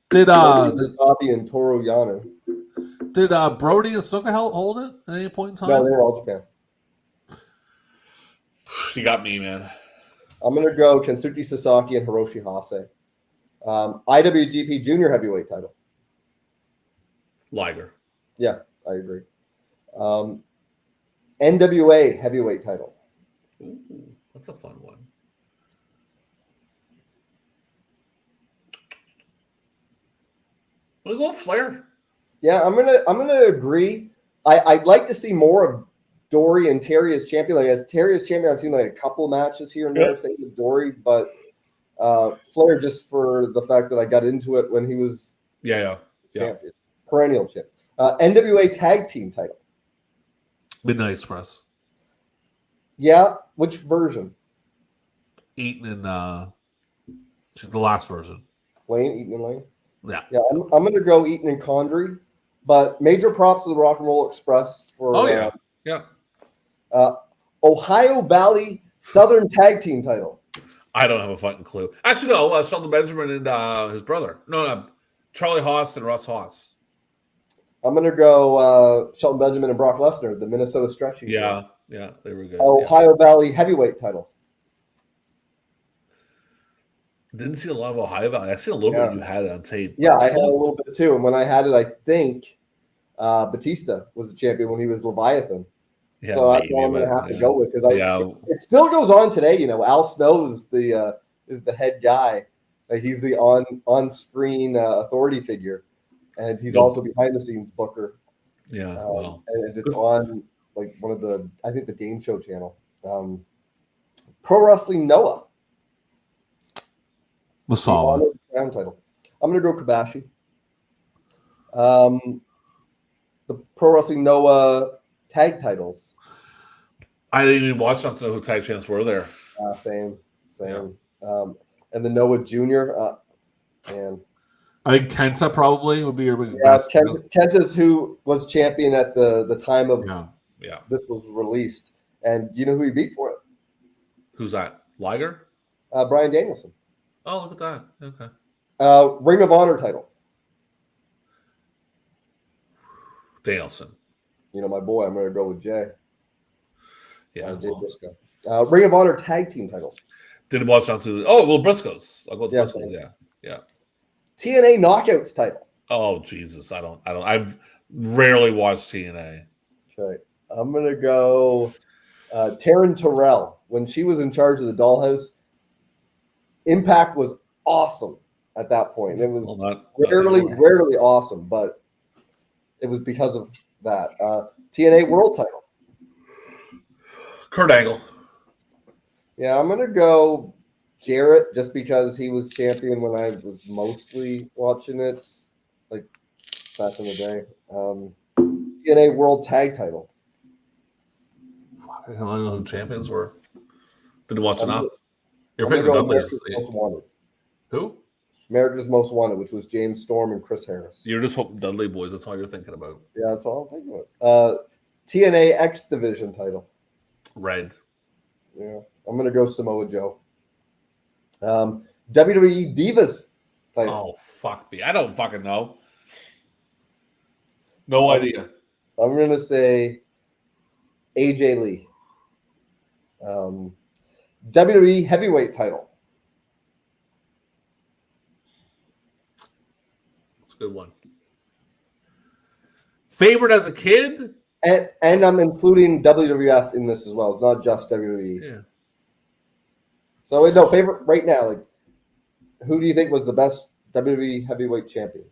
did Bobby and Toru Yano. Did Brody and Snuka hold it at any point in time? No, they were All Japan. You got me, man. I'm gonna go Kensuke Sasaki and Hiroshi Hase. IWGP Junior Heavyweight title. Liger. Yeah, I agree. NWA Heavyweight title. Ooh, that's a fun one. We'll go with Flair. Yeah, I'm gonna agree. I'd like to see more of Dory and Terry as champion. Like as Terry as champion, I've seen like a couple matches here and there, same with Dory, but Flair just for the fact that I got into it when he was champion, perennial champ. NWA Tag Team title. Midnight Express. Yeah, which version? Eaton and the last version. Lane, Eaton and Lane. Yeah. Yeah, I'm going to go Eaton and Condry, but major props to the Rock and Roll Express for. Ohio Valley Southern Tag Team title. I don't have a fucking clue. Actually, no. Sheldon Benjamin and his brother. No, Charlie Haas and Russ Haas. I'm going to go Shelton Benjamin and Brock Lesnar, the Minnesota Stretching. Yeah, they were good. Ohio Valley Heavyweight title. Didn't see a lot of Ohio Valley. I see a little bit. You had it on tape. Yeah, I had a little bit too. And when I had it, I think Batista was the champion when he was Leviathan. Yeah, so that's what I'm going to have to go with because it still goes on today. You know, Al Snow is the head guy. Like he's the on-screen authority figure, and he's also behind the scenes booker. Yeah, and it's on like one of the the game show channel. Pro Wrestling Noah. Masala. Title. I'm going to go Kobashi. The Pro Wrestling Noah tag titles. I didn't even watch enough to know who tag champs were there. Same. Yeah. And the Noah Junior. And I think Kenta probably would be your big best. Kenta's who was champion at the time of this was released. And do you know who he beat for it? Who's that? Liger? Bryan Danielson. Oh, look at that. Okay. Ring of Honor title. Danielson. You know, my boy, I'm going to go with Jay. Yeah. Jay Briscoe. Ring of Honor tag team title. Didn't watch on to. Oh, well, Briscoes. I'll go with Briscoes. Yeah. TNA Knockouts title. Oh, Jesus. I don't. I've rarely watched TNA. Okay. I'm going to go Taryn Terrell. When she was in charge of the Dollhouse, Impact was awesome at that point. It was rarely awesome, but it was because of that. TNA World title. Kurt Angle. Yeah, I'm going to go Jarrett just because he was champion when I was mostly watching it, like back in the day. TNA World Tag title. I don't know who champions were. Didn't watch enough. You're picking the Dudleys. Who? America's Most Wanted, which was James Storm and Chris Harris. You're just hoping Dudley boys. That's all you're thinking about. Yeah, that's all I'm thinking about. TNA X Division title. Red. Yeah, I'm gonna go Samoa Joe. WWE Divas title. Oh fuck me! I don't fucking know. No idea. I'm gonna say AJ Lee. WWE Heavyweight title. That's a good one. Favorite as a kid? And I'm including WWF in this as well. It's not just WWE. Yeah. So, no, favorite right now, like, who do you think was the best WWE Heavyweight Champion?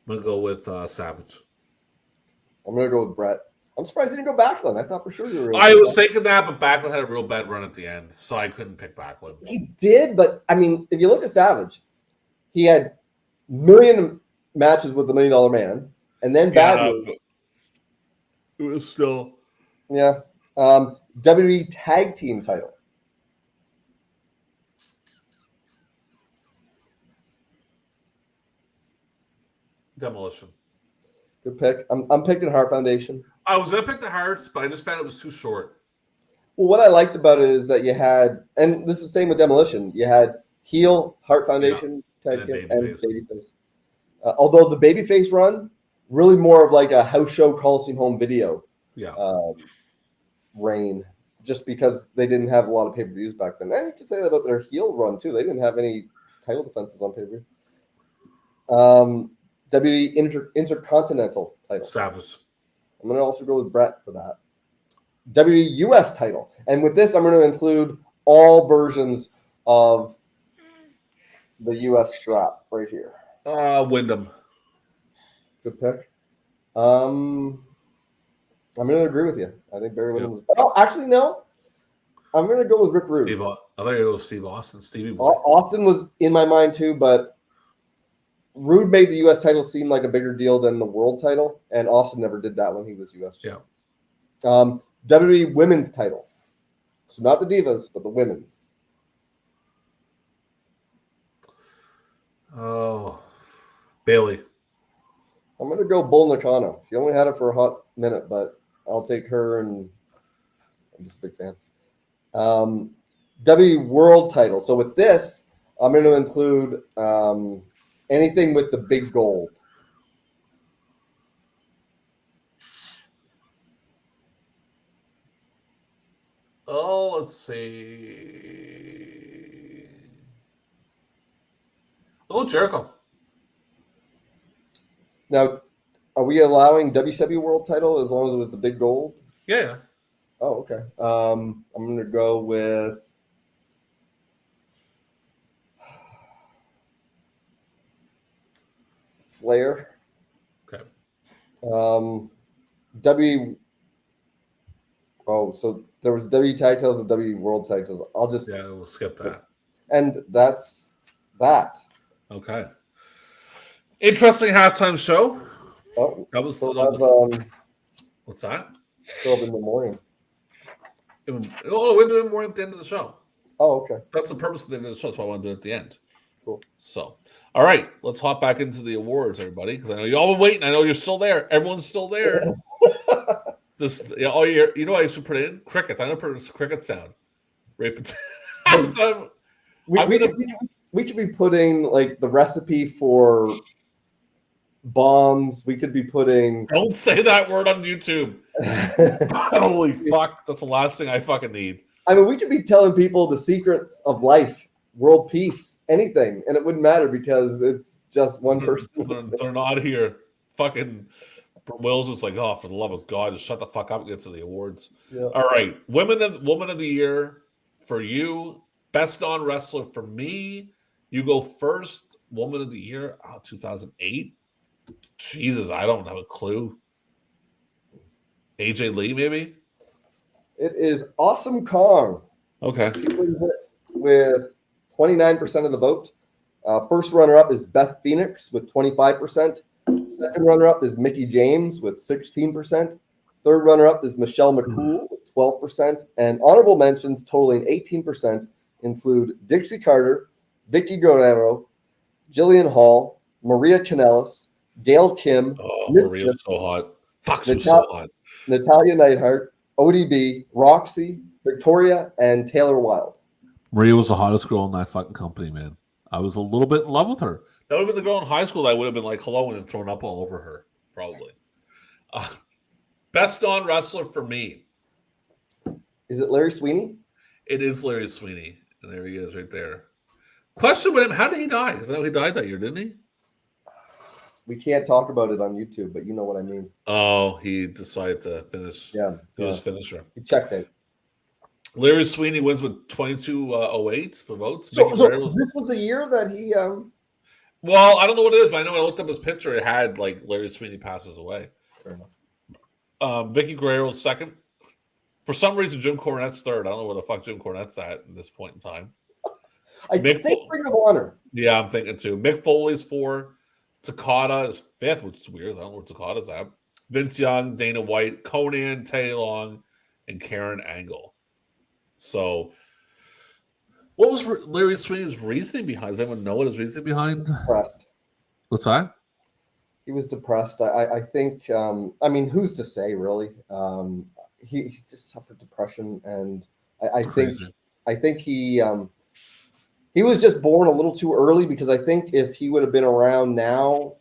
I'm going to go with Savage. I'm going to go with Brett. I'm surprised he didn't go Backlund. I thought for sure you were. I was thinking that, but Backlund had a real bad run at the end, so I couldn't pick Backlund. He did, but I mean, if you look at Savage, he had million matches with the $1 Million Man, and then it was still WWE Tag Team title. Demolition. Good pick. I'm picking Heart Foundation. I was going to pick the Hearts, but I just found it was too short. Well, what I liked about it is that you had, and this is the same with Demolition, you had heel, Heart Foundation tag teams, and Babyface. Although the Babyface run, really more of like a house show Coliseum home video reign, just because they didn't have a lot of pay-per-views back then. And you could say that about their heel run too. They didn't have any title defenses on pay-per-view. WWE Intercontinental title. Savage. I'm going to also go with Brett for that. WWE US title. And with this, I'm going to include all versions of the US strap right here. Wyndham. Good pick. I'm going to agree with you. I think Barry Windham was. Oh, actually, no. I'm going to go with Rick Rude. I thought it was Steve Austin. Stevie Boy. Austin was in my mind too, but Rude made the U.S. title seem like a bigger deal than the world title, and Austin never did that when he was U.S. Yeah. WWE Women's title. So not the Divas, but the Women's. Oh, Bailey. I'm going to go Bull Nakano. She only had it for a hot minute, but I'll take her, and I'm just a big fan. WWE World title. So with this, I'm going to include anything with the big gold. Oh, let's see. Oh, Jericho. Now, are we allowing WCW World title as long as it was the big gold? Yeah. Oh, okay. I'm going to go with Flair. Okay. So there was W titles and W World titles. We'll skip that. And that's that. Okay. Interesting halftime show. Oh, That was what's that? Still up in the morning. We're doing more at the end of the show. Oh, okay. That's the purpose of the end of the show. That's why I want to do it at the end. Cool. So, all right, let's hop back into the awards, everybody, because I know you all been waiting. I know you're still there. Everyone's still there. Just all year, you know, I used to put in crickets. I'm gonna put in a cricket sound. Right. We could be putting like the recipe for bombs. We could be putting. Don't say that word on YouTube. Holy fuck! That's the last thing I fucking need. I mean, we could be telling people the secrets of life, world peace, anything, and it wouldn't matter because it's just one person. They're not here. Fucking Will's just like, oh, for the love of God, just shut the fuck up and get to the awards. Yeah. All right, Woman of the Year for you, Best Non-Wrestler for me. You go first. Woman of the Year, 2008. Jesus, I don't have a clue. AJ Lee, maybe? It is Awesome Kong. Okay. She wins it with 29% of the vote. First runner-up is Beth Phoenix with 25%. Second runner-up is Mickie James with 16%. Third runner-up is Michelle McCool with 12%. And honorable mentions totaling 18% include Dixie Carter, Vicky Guerrero, Jillian Hall, Maria Kanellis, Gail Kim. Oh, Maria's so hot. Fuck, she's so hot. Natalia Neidhart, ODB, Roxy, Victoria, and Taylor Wilde. Maria was the hottest girl in that fucking company, man. I was a little bit in love with her. That would have been the girl in high school that would have been like hello and thrown up all over her, probably. Best non-wrestler for me. Is it Larry Sweeney? It is Larry Sweeney. And there he is right there. Question with him, how did he die? Because I know he died that year, didn't he? We can't talk about it on YouTube, but you know what I mean. Oh, he decided to finish. Yeah. His finisher. He checked it. Larry Sweeney wins with 2208 for votes. So this was a year that he... Well, I don't know what it is, but I know when I looked up his picture, it had like Larry Sweeney passes away. Fair enough. Vicky Guerrero's second. For some reason, Jim Cornette's third. I don't know where the fuck Jim Cornette's at this point in time. I think Ring of Honor. Yeah, I'm thinking too. Mick Foley's 4. Takata is 5th, which is weird. I don't know where Takata's at. Vince Young, Dana White, Conan, Tay Long, and Karen Angle. So, what was Larry Sweeney's reasoning behind? Does anyone know what his reasoning behind? Depressed. What's that? He was depressed. I think. I mean, who's to say, really? He just suffered depression, and I think he was just born a little too early, because I think if he would have been around now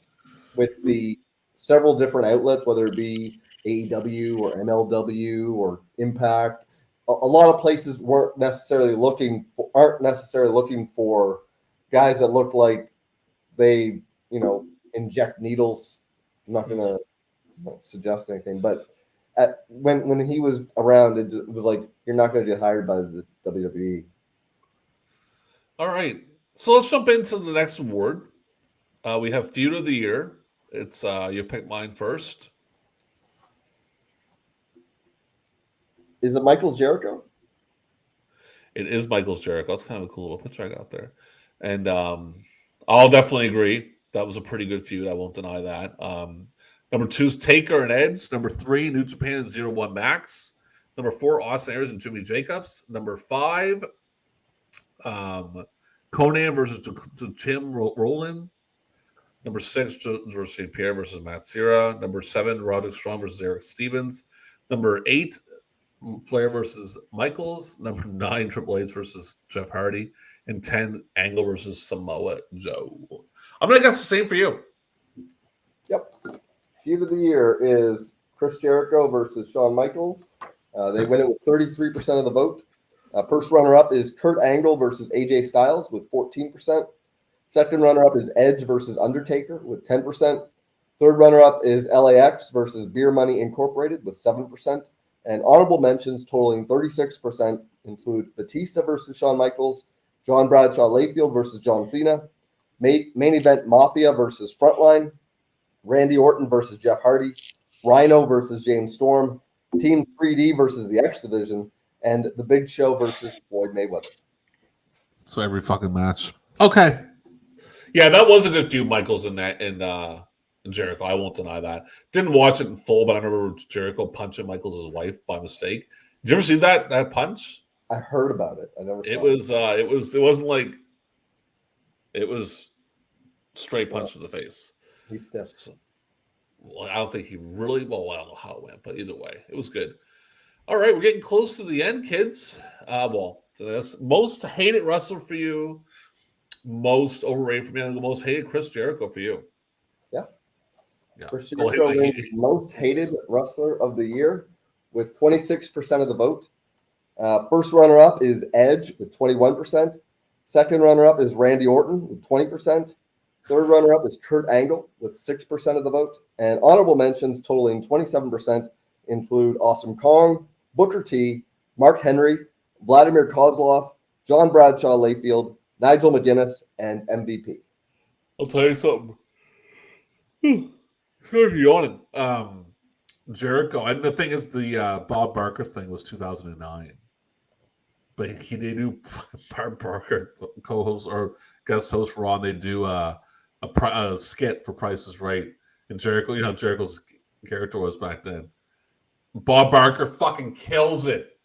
with the several different outlets, whether it be AEW or MLW or Impact. A lot of places aren't necessarily looking for guys that look like they, inject needles. I'm not going to suggest anything, but when he was around, it was like you're not going to get hired by the WWE. All right, so let's jump into the next award. We have Feud of the Year. It's you pick mine first. Is it Michaels Jericho? It is Michaels Jericho. That's kind of a cool little picture I got there, and I'll definitely agree. That was a pretty good feud. I won't deny that. Number 2 is Taker and Edge. Number 3, New Japan and 0-1 Max. Number 4, Austin Aries and Jimmy Jacobs. Number 5, Conan versus Tim Roland. Number 6, George St. Pierre versus Matt Serra. Number 7, Roderick Strong versus Eric Stevens. Number 8, Flair versus Michaels. Number 9, Triple H versus Jeff Hardy. And 10, Angle versus Samoa Joe. I'm going to guess the same for you. Yep. Feud of the Year is Chris Jericho versus Shawn Michaels. They win it with 33% of the vote. First runner-up is Kurt Angle versus AJ Styles with 14%. Second runner-up is Edge versus Undertaker with 10%. Third runner-up is LAX versus Beer Money Incorporated with 7%. And honorable mentions totaling 36% include Batista versus Shawn Michaels, John Bradshaw Layfield versus John Cena, main event Mafia versus Frontline, Randy Orton versus Jeff Hardy, Rhino versus James Storm, Team 3D versus the X Division, and The Big Show versus Floyd Mayweather. So every fucking match. Okay. Yeah, that was a good feud, Michaels and Jericho. I won't deny that. Didn't watch it in full, but I remember Jericho punching Michaels' wife by mistake. Did you ever see that punch? I heard about it. I never saw it. It wasn't like it was straight punch to the face. He stiff. Well, I don't think he really. Well, I don't know how it went, but either way, it was good. All right, we're getting close to the end, kids. So this most hated wrestler for you, most overrated for me, and the most hated Chris Jericho for you. Yeah. Chris Well, Jericho wins most hated wrestler of the year with 26% of the vote. First runner-up is Edge with 21%. Second runner-up is Randy Orton with 20%. Third runner-up is Kurt Angle with 6% of the vote. And honorable mentions totaling 27% include Awesome Kong, Booker T, Mark Henry, Vladimir Kozlov, John Bradshaw Layfield, Nigel McGuinness, and MVP. I'll tell you something. Sorry for yawning. Jericho, and the thing is, the Bob Barker thing was 2009. But they do Bob Barker co-host or guest host for Raw. They do a skit for Price is Right. And Jericho, you know how Jericho's character was back then. Bob Barker fucking kills it.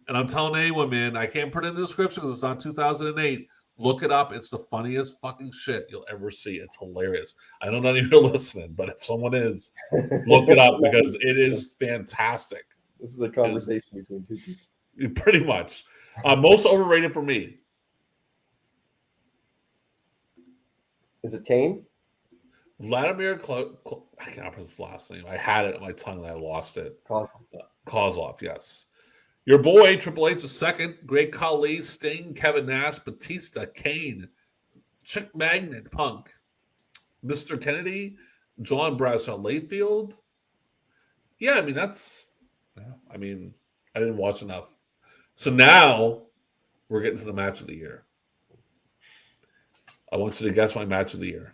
And I'm telling anyone, man, I can't put it in the description because it's on 2008. Look it up. It's the funniest fucking shit you'll ever see. It's hilarious. I don't know if you're listening, but if someone is, look it up because it is fantastic. This is a conversation between two people. Pretty much. Most overrated for me. Is it Kane? Vladimir I can't pronounce his last name. I had it on my tongue and I lost it. Kozlov, yes. Your boy, Triple H is second. Great Khali, Sting, Kevin Nash, Batista, Kane, Chick Magnet, Punk, Mr. Kennedy, John Bradshaw Layfield. Yeah, I mean, I didn't watch enough. So now we're getting to the match of the year. I want you to guess my match of the year.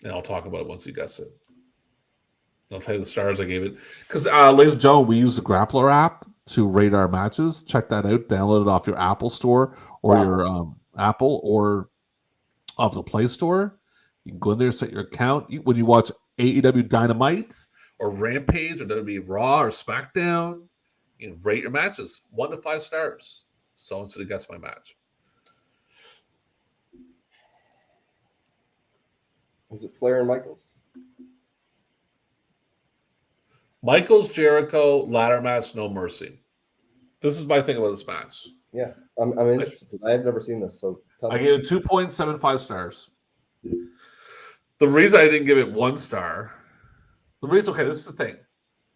And I'll talk about it once you guess it. I'll tell you the stars I gave it. Because, ladies and gentlemen, we use the Grappler app to rate our matches. Check that out. Download it off your Apple store or your Apple or off the Play Store. You can go in there, set your account. When you watch AEW Dynamite or Rampage or WWE Raw or SmackDown, you can rate your matches 1 to 5 stars. So I want you to guess my match. Is it Flair and Michaels? Michaels, Jericho, ladder match, no mercy. This is my thing about this match. Yeah, I'm interested. I have never seen this, so I gave it 2.75 stars. The reason I didn't give it 1 star, this is the thing.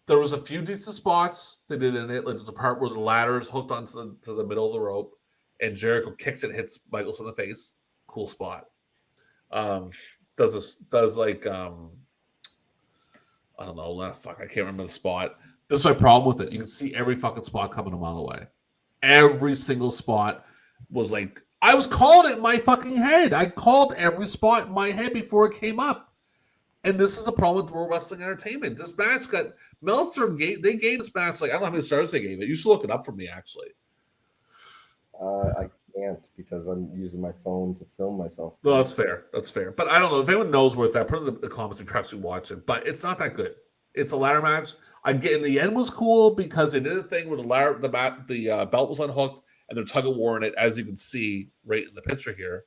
There was a few decent spots they did in it, like there's a part where the ladder is hooked onto the middle of the rope, and Jericho kicks it, hits Michaels in the face. Cool spot. Does like I don't know, I can't remember the spot. This is my problem with it. You can see every fucking spot coming a mile away. Every single spot was like, I was calling it in my fucking head. I called every spot in my head before it came up. And this is the problem with World Wrestling Entertainment. This match got Meltzer gave this match like I don't know how many stars they gave it. You should look it up for me actually. I can't because I'm using my phone to film myself. No, that's fair. That's fair. But I don't know if anyone knows where it's at. Put it in the comments if you're actually watching. But it's not that good. It's a ladder match. I get in the end was cool because they did a thing where the belt was unhooked and they're tug of war in it, as you can see right in the picture here.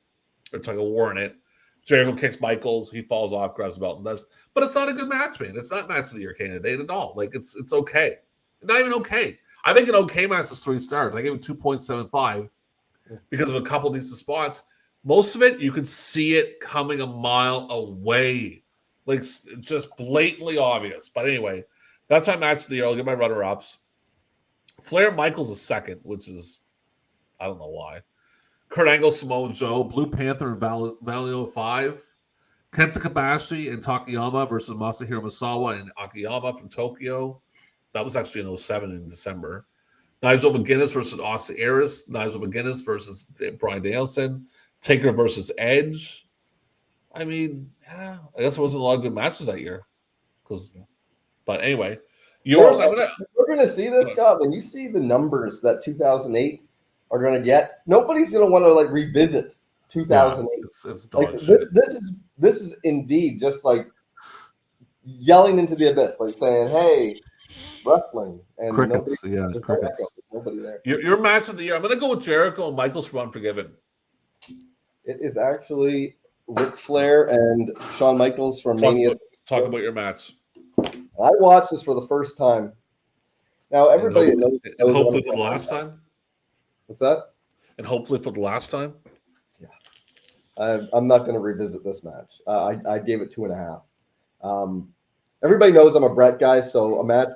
They're tug of war in it. Jericho kicks Michaels. He falls off, grabs the belt, and does. But it's not a good match, man. It's not match of the year candidate at all. Like it's okay. Not even okay. I think an okay match is 3 stars. I gave it 2.75 because of a couple decent spots. Most of it, you can see it coming a mile away. Like, just blatantly obvious. But anyway, that's my match of the year. I'll get my runner-ups. Flair Michaels is second, which is, I don't know why. Kurt Angle, Samoa Joe, Blue Panther, and Valio 5. Kenta Kobashi and Takayama versus Masahiro Misawa and Akiyama from Tokyo. That was actually in 07 in December. Nigel McGuinness versus Austin Aries. Nigel McGuinness versus Bryan Danielson. Taker versus Edge. I mean, yeah, I guess there wasn't a lot of good matches that year. But anyway, yours. We're gonna see this, Scott. When you see the numbers that 2008 are gonna get, nobody's gonna want to like revisit 2008. Yeah, it's dog like, shit. This is indeed just like yelling into the abyss, like saying, "Hey, wrestling." And crickets, crickets. Nobody there. Your match of the year. I'm gonna go with Jericho and Michaels for Unforgiven. It is actually Ric Flair and Shawn Michaels from Mania. Talk about your match. I watched this for the first time. Now everybody knows. And hopefully for the last time. What's that? And hopefully for the last time. Yeah, I'm not going to revisit this match. I gave it 2.5. Everybody knows I'm a Brett guy, so a match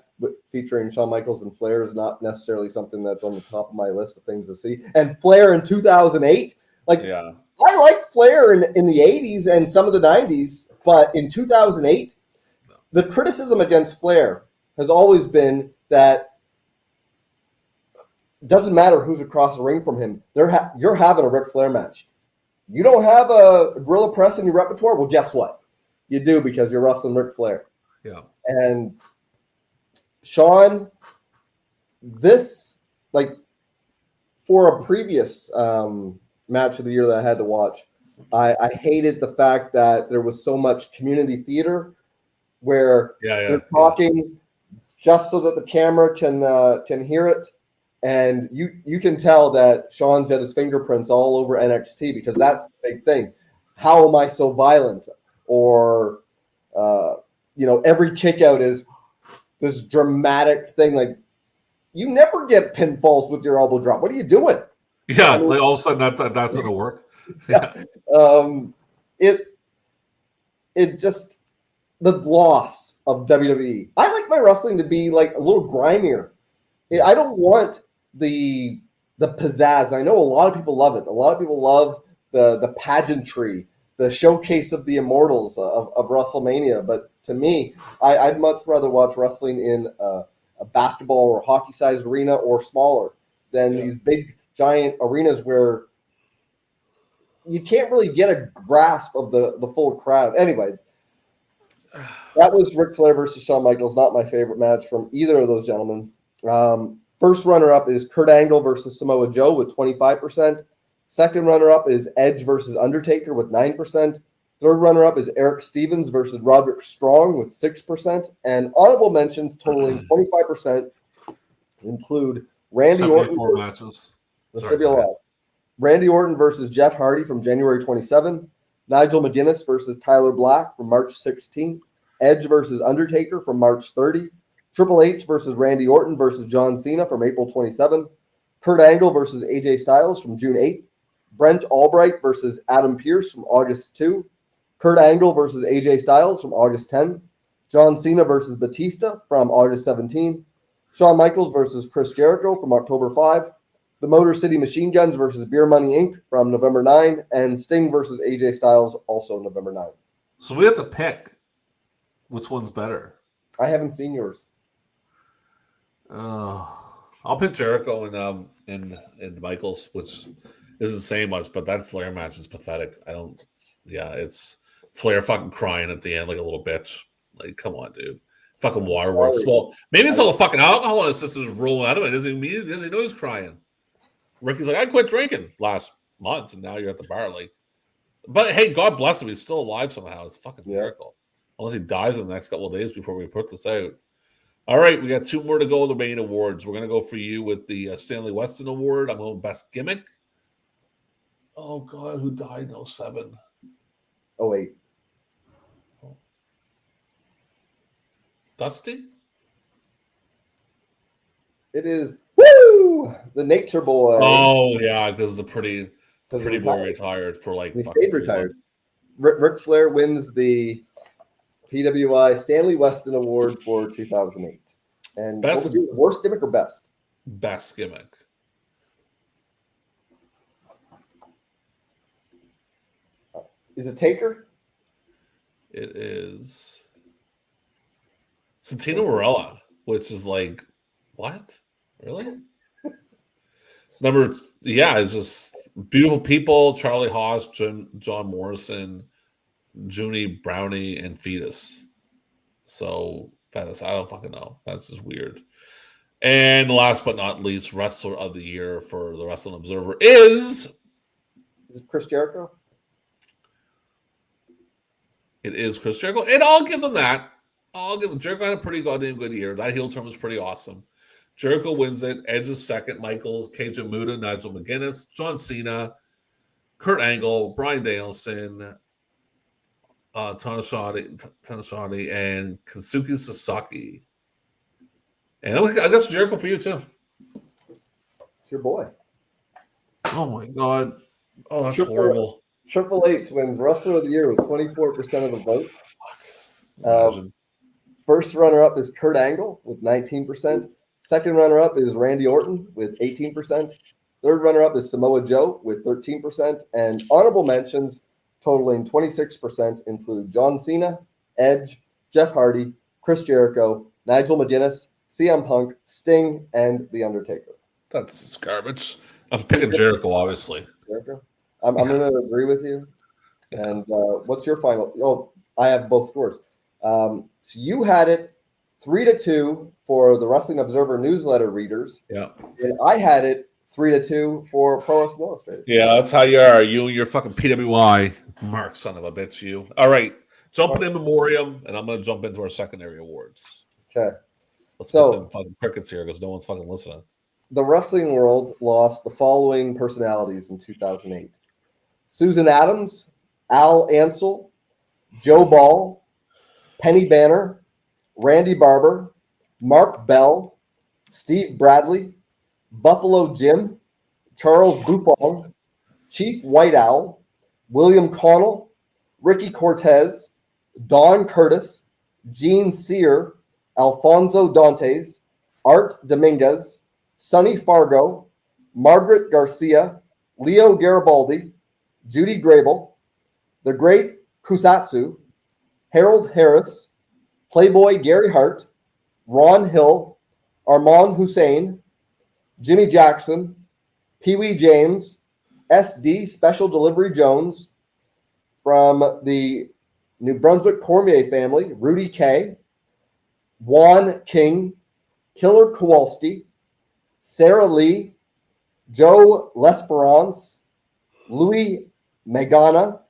featuring Shawn Michaels and Flair is not necessarily something that's on the top of my list of things to see. And Flair in 2008, I liked Flair in the 80s and some of the 90s, but in 2008, the criticism against Flair has always been that it doesn't matter who's across the ring from him. You're having a Ric Flair match. You don't have a gorilla press in your repertoire? Well, guess what? You do because you're wrestling Ric Flair. Yeah. And Shawn, this, like, for a previous match of the year that I had to watch, I hated the fact that there was so much community theater where they're talking just so that the camera can hear it. And you can tell that Shawn's got his fingerprints all over NXT because that's the big thing. How am I so violent? Or, every kick out is this dramatic thing. Like, you never get pinfalls with your elbow drop. What are you doing? Yeah, like all of a sudden that's going to work. Yeah. It just, the loss of WWE. I like my wrestling to be like a little grimier. I don't want the pizzazz. I know a lot of people love it. A lot of people love the pageantry, the showcase of the immortals of WrestleMania. But to me, I'd much rather watch wrestling in a basketball or hockey-sized arena or smaller than these big, giant arenas where you can't really get a grasp of the full crowd. Anyway, that was Ric Flair versus Shawn Michaels. Not my favorite match from either of those gentlemen. First runner-up is Kurt Angle versus Samoa Joe with 25%. Second runner-up is Edge versus Undertaker with 9%. Third runner-up is Eric Stevens versus Roderick Strong with 6%. And honorable mentions totaling 25% include Randy Orton. Matches. Randy Orton versus Jeff Hardy from January 27. Nigel McGuinness versus Tyler Black from March 16. Edge versus Undertaker from March 30. Triple H versus Randy Orton versus John Cena from April 27. Kurt Angle versus AJ Styles from June 8. Brent Albright versus Adam Pearce from August 2. Kurt Angle versus AJ Styles from August 10. John Cena versus Batista from August 17. Shawn Michaels versus Chris Jericho from October 5. The Motor City Machine Guns versus Beer Money Inc. from November 9. And Sting versus AJ Styles also November 9. So we have to pick which one's better. I haven't seen yours. I'll pick Jericho and Michaels, which isn't saying much, but that Flair match is pathetic. It's Flair fucking crying at the end like a little bitch. Like, come on, dude. Fucking waterworks. Well, maybe it's all the fucking alcohol in his system is rolling out of it. Doesn't he know he's crying? Ricky's like, I quit drinking last month, and now you're at the bar. Like, but hey, God bless him. He's still alive somehow. It's a fucking miracle. Unless he dies in the next couple of days before we put this out. All right, we got 2 more to go in the main awards. We're going to go for you with the Stanley Weston Award. I'm going Best Gimmick. Oh, God, who died in 07? 08. Dusty? It is the Nature Boy. Oh, yeah, because the pretty boy retired for like... He stayed retired. Ric Flair wins the PWI Stanley Weston Award for 2008. And what was your worst gimmick or best? Best gimmick. Is it Taker? It is Santino Marella, which is like, what? Really? It's just beautiful people, Charlie Haas, John Morrison, Junie Brownie, and Fetus. So, Fetus, I don't fucking know. That's just weird. And last but not least, Wrestler of the Year for the Wrestling Observer is it Chris Jericho? It is Chris Jericho. And I'll give them that. Jericho had a pretty goddamn good year. That heel turn was pretty awesome. Jericho wins it. Edge is second. Michaels, Keiji Muta, Nigel McGuinness, John Cena, Kurt Angle, Bryan Danielson, Tanashadi, and Kensuke Sasaki. And I guess Jericho for you too. It's your boy. Oh my God. Oh, that's horrible. Triple H wins Wrestler of the Year with 24% of the vote. First runner-up is Kurt Angle with 19%. Second runner-up is Randy Orton with 18%. Third runner-up is Samoa Joe with 13%. And honorable mentions totaling 26% include John Cena, Edge, Jeff Hardy, Chris Jericho, Nigel McGuinness, CM Punk, Sting, and The Undertaker. That's garbage. I'm picking Jericho, obviously. Jericho? I'm going to agree with you. And what's your final? Oh, I have both scores. So you had it 3-2 for the Wrestling Observer newsletter readers. Yeah. And I had it 3-2 for Pro Wrestling Illustrated. Yeah, that's how you are. You and your fucking PWI. Mark, son of a bitch, you. All right. Jumping in memoriam, and I'm going to jump into our secondary awards. Okay. Let's put them fucking crickets here because no one's fucking listening. The wrestling world lost the following personalities in 2008. Susan Adams, Al Ansel, Joe Ball, Penny Banner, Randy Barber, Mark Bell, Steve Bradley, Buffalo Jim, Charles Buffon, Chief White Owl, William Connell, Ricky Cortez, Don Curtis, Gene Sear, Alfonso Dantes, Art Dominguez, Sonny Fargo, Margaret Garcia, Leo Garibaldi, Judy Grable, The Great Kusatsu, Harold Harris, Playboy Gary Hart, Ron Hill, Armand Hussein, Jimmy Jackson, Pee Wee James, SD Special Delivery Jones, from the New Brunswick Cormier family, Rudy K, Juan King, Killer Kowalski, Sarah Lee, Joe L'Esperance, Louis Magana,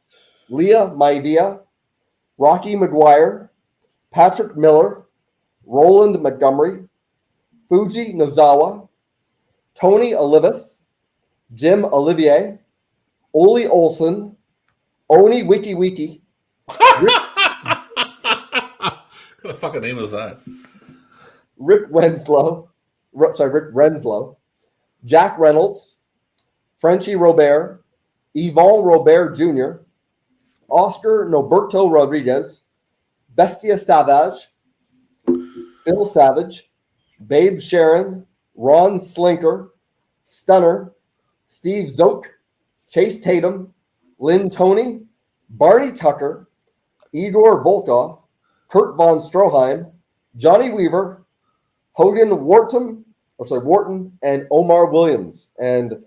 Leah Maivia, Rocky McGuire, Patrick Miller, Roland Montgomery, Fuji Nozawa, Tony Olivas, Jim Olivier, Ole Olson, Oni Wiki Wiki. What kind of fucking name is that? Rick Renslow, Jack Reynolds, Frenchie Robert, Yvon Robert Jr., Oscar Noberto Rodriguez, Bestia Savage, Bill Savage, Babe Sharon, Ron Slinker, Stunner, Steve Zook, Chase Tatum, Lynn Toney, Barney Tucker, Igor Volkov, Kurt Von Stroheim, Johnny Weaver, Hogan Wharton, and Omar Williams. And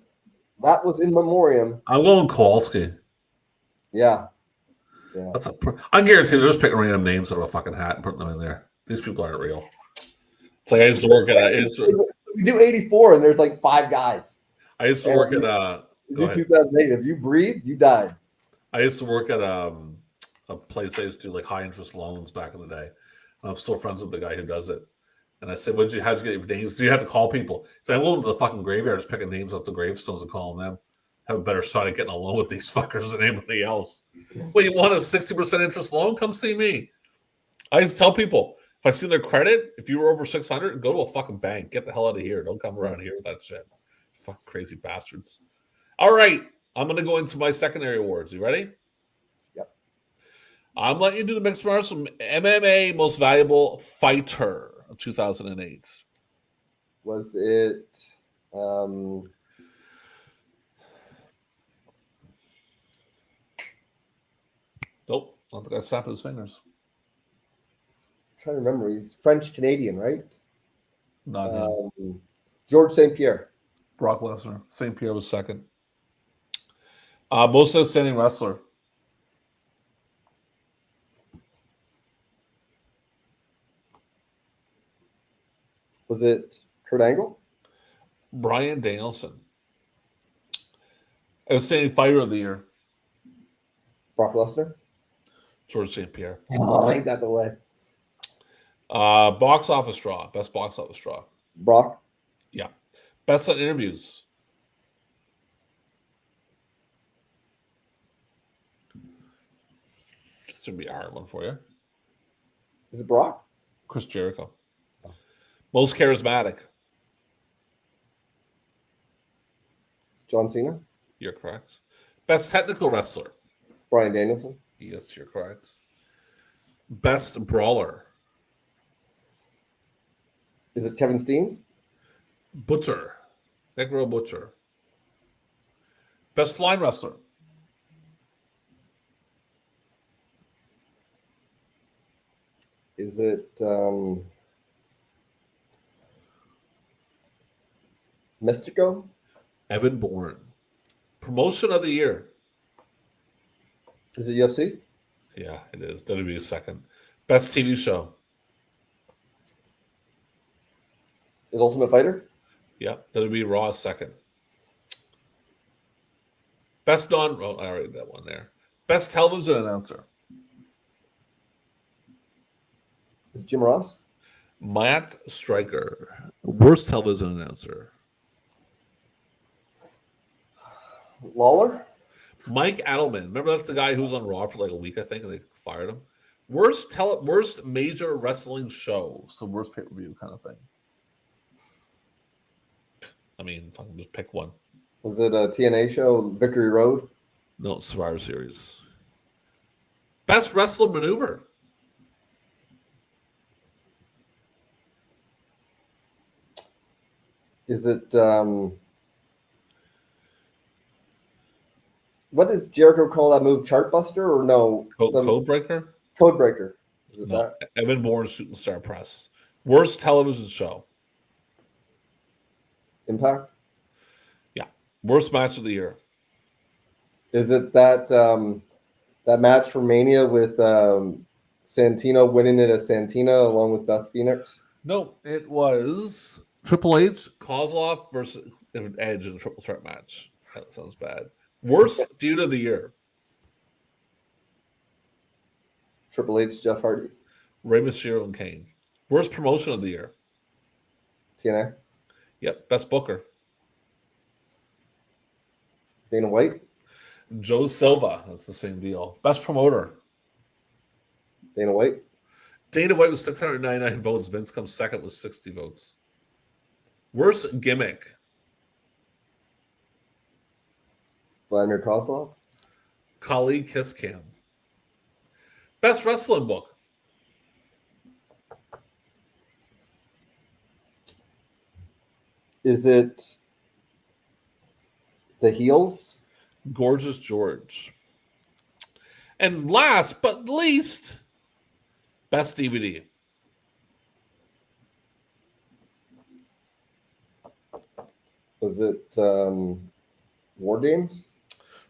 that was in memoriam. I'm going Kowalski. Yeah. I guarantee they're just picking random names out of a fucking hat and putting them in there. These people aren't real. It's like I used to work at. We do 84, and there's like 5 guys. I used to work at. We do 2008. If you breathe, you die. I used to work at a place. I used to do like high interest loans back in the day. And I'm still friends with the guy who does it. And I said, how'd you get your names? Do you have to call people? So I went to the fucking graveyard, just picking names off the gravestones and calling them. Have a better shot at getting a loan with these fuckers than anybody else. Well, you want a 60% interest loan? Come see me. I used to tell people, if I see their credit, if you were over 600, go to a fucking bank. Get the hell out of here. Don't come around here with that shit. Fuck crazy bastards. All right. I'm going to go into my secondary awards. You ready? Yep. I'm letting you do the mixed martial MMA Most Valuable Fighter of 2008. Was it Nope. Not the guy snapping his fingers. I'm trying to remember. He's French Canadian, right? Not him. George St. Pierre. Brock Lesnar. St. Pierre was second. Most outstanding wrestler. Was it Kurt Angle? Bryan Danielson. Outstanding fighter of the year. Brock Lesnar? George St. Pierre. Oh, ain't that the way? Box office draw. Best box office draw. Brock? Yeah. Best on interviews. This should be a hard one for you. Is it Brock? Chris Jericho. Most charismatic. It's John Cena? You're correct. Best technical wrestler. Bryan Danielson? Yes, you're correct. Best brawler. Is it Kevin Steen? Butcher. Negro Butcher. Best flying wrestler. Is it Mystico? Evan Bourne. Promotion of the year. Is it UFC? Yeah, it is. WWE second. Best TV show. Is Ultimate Fighter? Yeah, WWE Raw is second. Best non. Oh, I already did that one there. Best television announcer. Is Jim Ross? Matt Stryker. Worst television announcer. Lawler? Mike Adelman. Remember, that's the guy who was on Raw for like a week, I think, and they fired him. Worst major wrestling show. So worst pay-per-view kind of thing. I mean, if I can just pick one. Was it a TNA show, Victory Road? No, Survivor Series. Best wrestling maneuver. Is it what does Jericho call that move? Chartbuster or no? Code breaker? Code breaker. Is it No. that? Evan Bourne Shooting Star Press. Worst television show. Impact? Yeah. Worst match of the year. Is it that that match for Mania with Santino winning it as Santina along with Beth Phoenix? No, it was Triple H, Kozlov versus Edge in a triple threat match. That sounds bad. Worst feud of the year. Triple H, Jeff Hardy. Rey Mysterio and Kane. Worst promotion of the year. TNA. Yep. Best booker. Dana White. Joe Silva. That's the same deal. Best promoter. Dana White. Dana White with 699 votes. Vince comes second with 60 votes. Worst gimmick. Vladimir Kozlov. Kali Kiss Cam. Best wrestling book. Is it the heels? Gorgeous George. And last but least, best DVD. Is it War Games?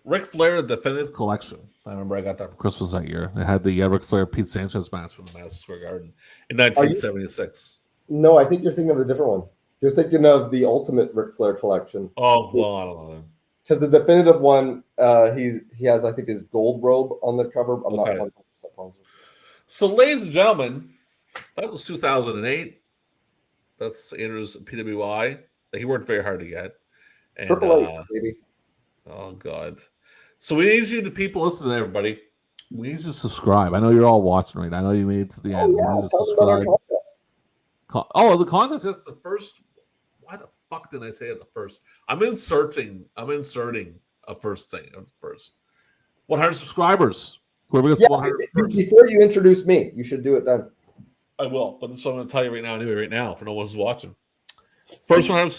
Ric Flair Definitive Collection. I remember I got that for Christmas that year. It had the Ric Flair Pete Sanchez match from the Madison Square Garden in 1976. No, I think you're thinking of a different one. You're thinking of the Ultimate Ric Flair collection. Oh, well, I don't know then. Because the definitive one, he has, I think, his gold robe on the cover. I'm not 100% positive. So, ladies and gentlemen, that was 2008. That's Andrew's PWI. He worked very hard to get. And, Triple H, baby. Oh, God. So we need you to people listen to everybody. We need you to subscribe. I know you're all watching right now. I know you made it to the end. Yeah, tell them about our contest. The contest is the first. Why the fuck did I say it the first? I'm inserting a first thing. First. 100 subscribers. Whoever gets 100 first. Before you introduce me, you should do it then. I will, but this is what I'm going to tell you right now. Anyway, right now, for no one who's watching. First 100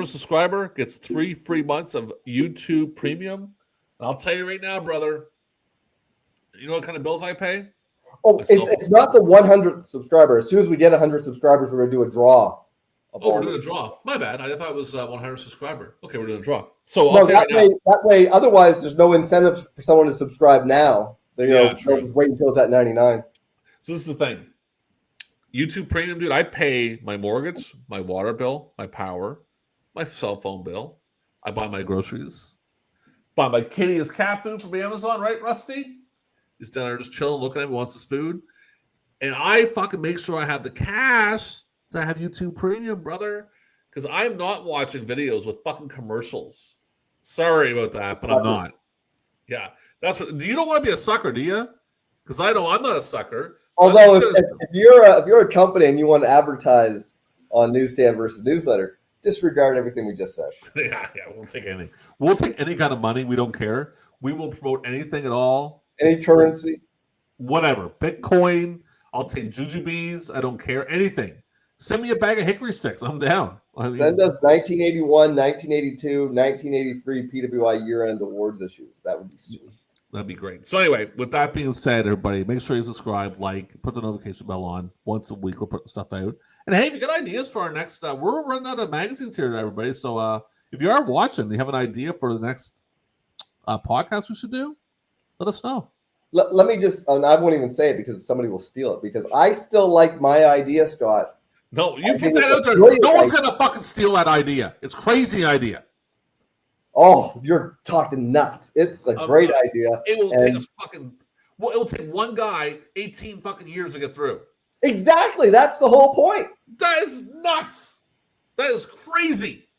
subscriber gets 3 free months of YouTube Premium. And I'll tell you right now, brother. You know what kind of bills I pay? Oh, it's not the 100th subscriber. As soon as we get 100 subscribers, we're going to do a draw. We're doing a draw. My bad. I thought it was 100 subscriber. Okay, we're doing a draw. So I'll tell you right now. That way, otherwise, there's no incentive for someone to subscribe now. They'll just wait until it's at 99. So this is the thing. YouTube Premium, dude, I pay my mortgage, my water bill, my power, my cell phone bill. I buy my groceries. Buy my kitty his cat food from Amazon, right, Rusty? He's down there just chilling, looking at me, wants his food. And I fucking make sure I have the cash to have YouTube Premium, brother. Because I'm not watching videos with fucking commercials. Sorry about that, but I'm not. Yeah. That's what. You don't want to be a sucker, do you? Because I know I'm not a sucker. Although if you're a company and you want to advertise on Newsstand versus Newsletter, disregard everything we just said. Yeah, we'll take anything. We'll take any kind of money. We don't care. We will promote anything at all. Any currency. Whatever. Bitcoin. I'll take jujubes. I don't care. Anything. Send me a bag of hickory sticks. I'm down. Send us 1981, 1982, 1983 PWI year-end awards issues. That would be sweet. That'd be great. So anyway, with that being said, everybody, make sure you subscribe, like, put the notification bell on. Once a week, we'll put stuff out. And hey, if you got ideas for our next, we're running out of magazines here, everybody. So if you are watching, you have an idea for the next podcast we should do, let us know. Let me just, I won't even say it because somebody will steal it, because I still like my idea, Scott. No, you put that out there. No one's going to fucking steal that idea. It's a crazy idea. Oh, you're talking nuts. It's a great idea. It will take us it will take one guy 18 fucking years to get through. Exactly. That's the whole point. That is nuts. That is crazy.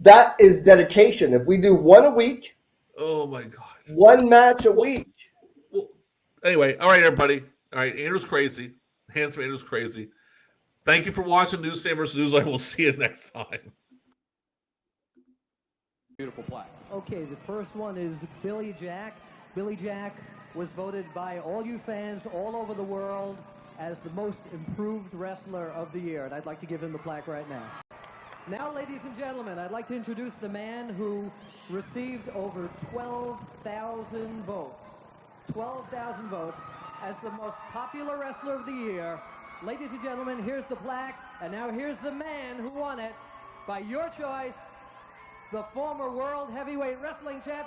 That is dedication. If we do one a week. Oh, my God. One match a week. Well, anyway, all right, everybody. All right, Andrew's crazy. Handsome Andrew's crazy. Thank you for watching Newsstand versus Newsletter. We'll see you next time. Beautiful plaque. Okay, the first one is Billy Jack. Billy Jack was voted by all you fans all over the world as the most improved wrestler of the year, and I'd like to give him the plaque right now. Now, ladies and gentlemen, I'd like to introduce the man who received over 12,000 votes. 12,000 votes as the most popular wrestler of the year. Ladies and gentlemen, here's the plaque, and now here's the man who won it by your choice, the former World Heavyweight Wrestling Champion.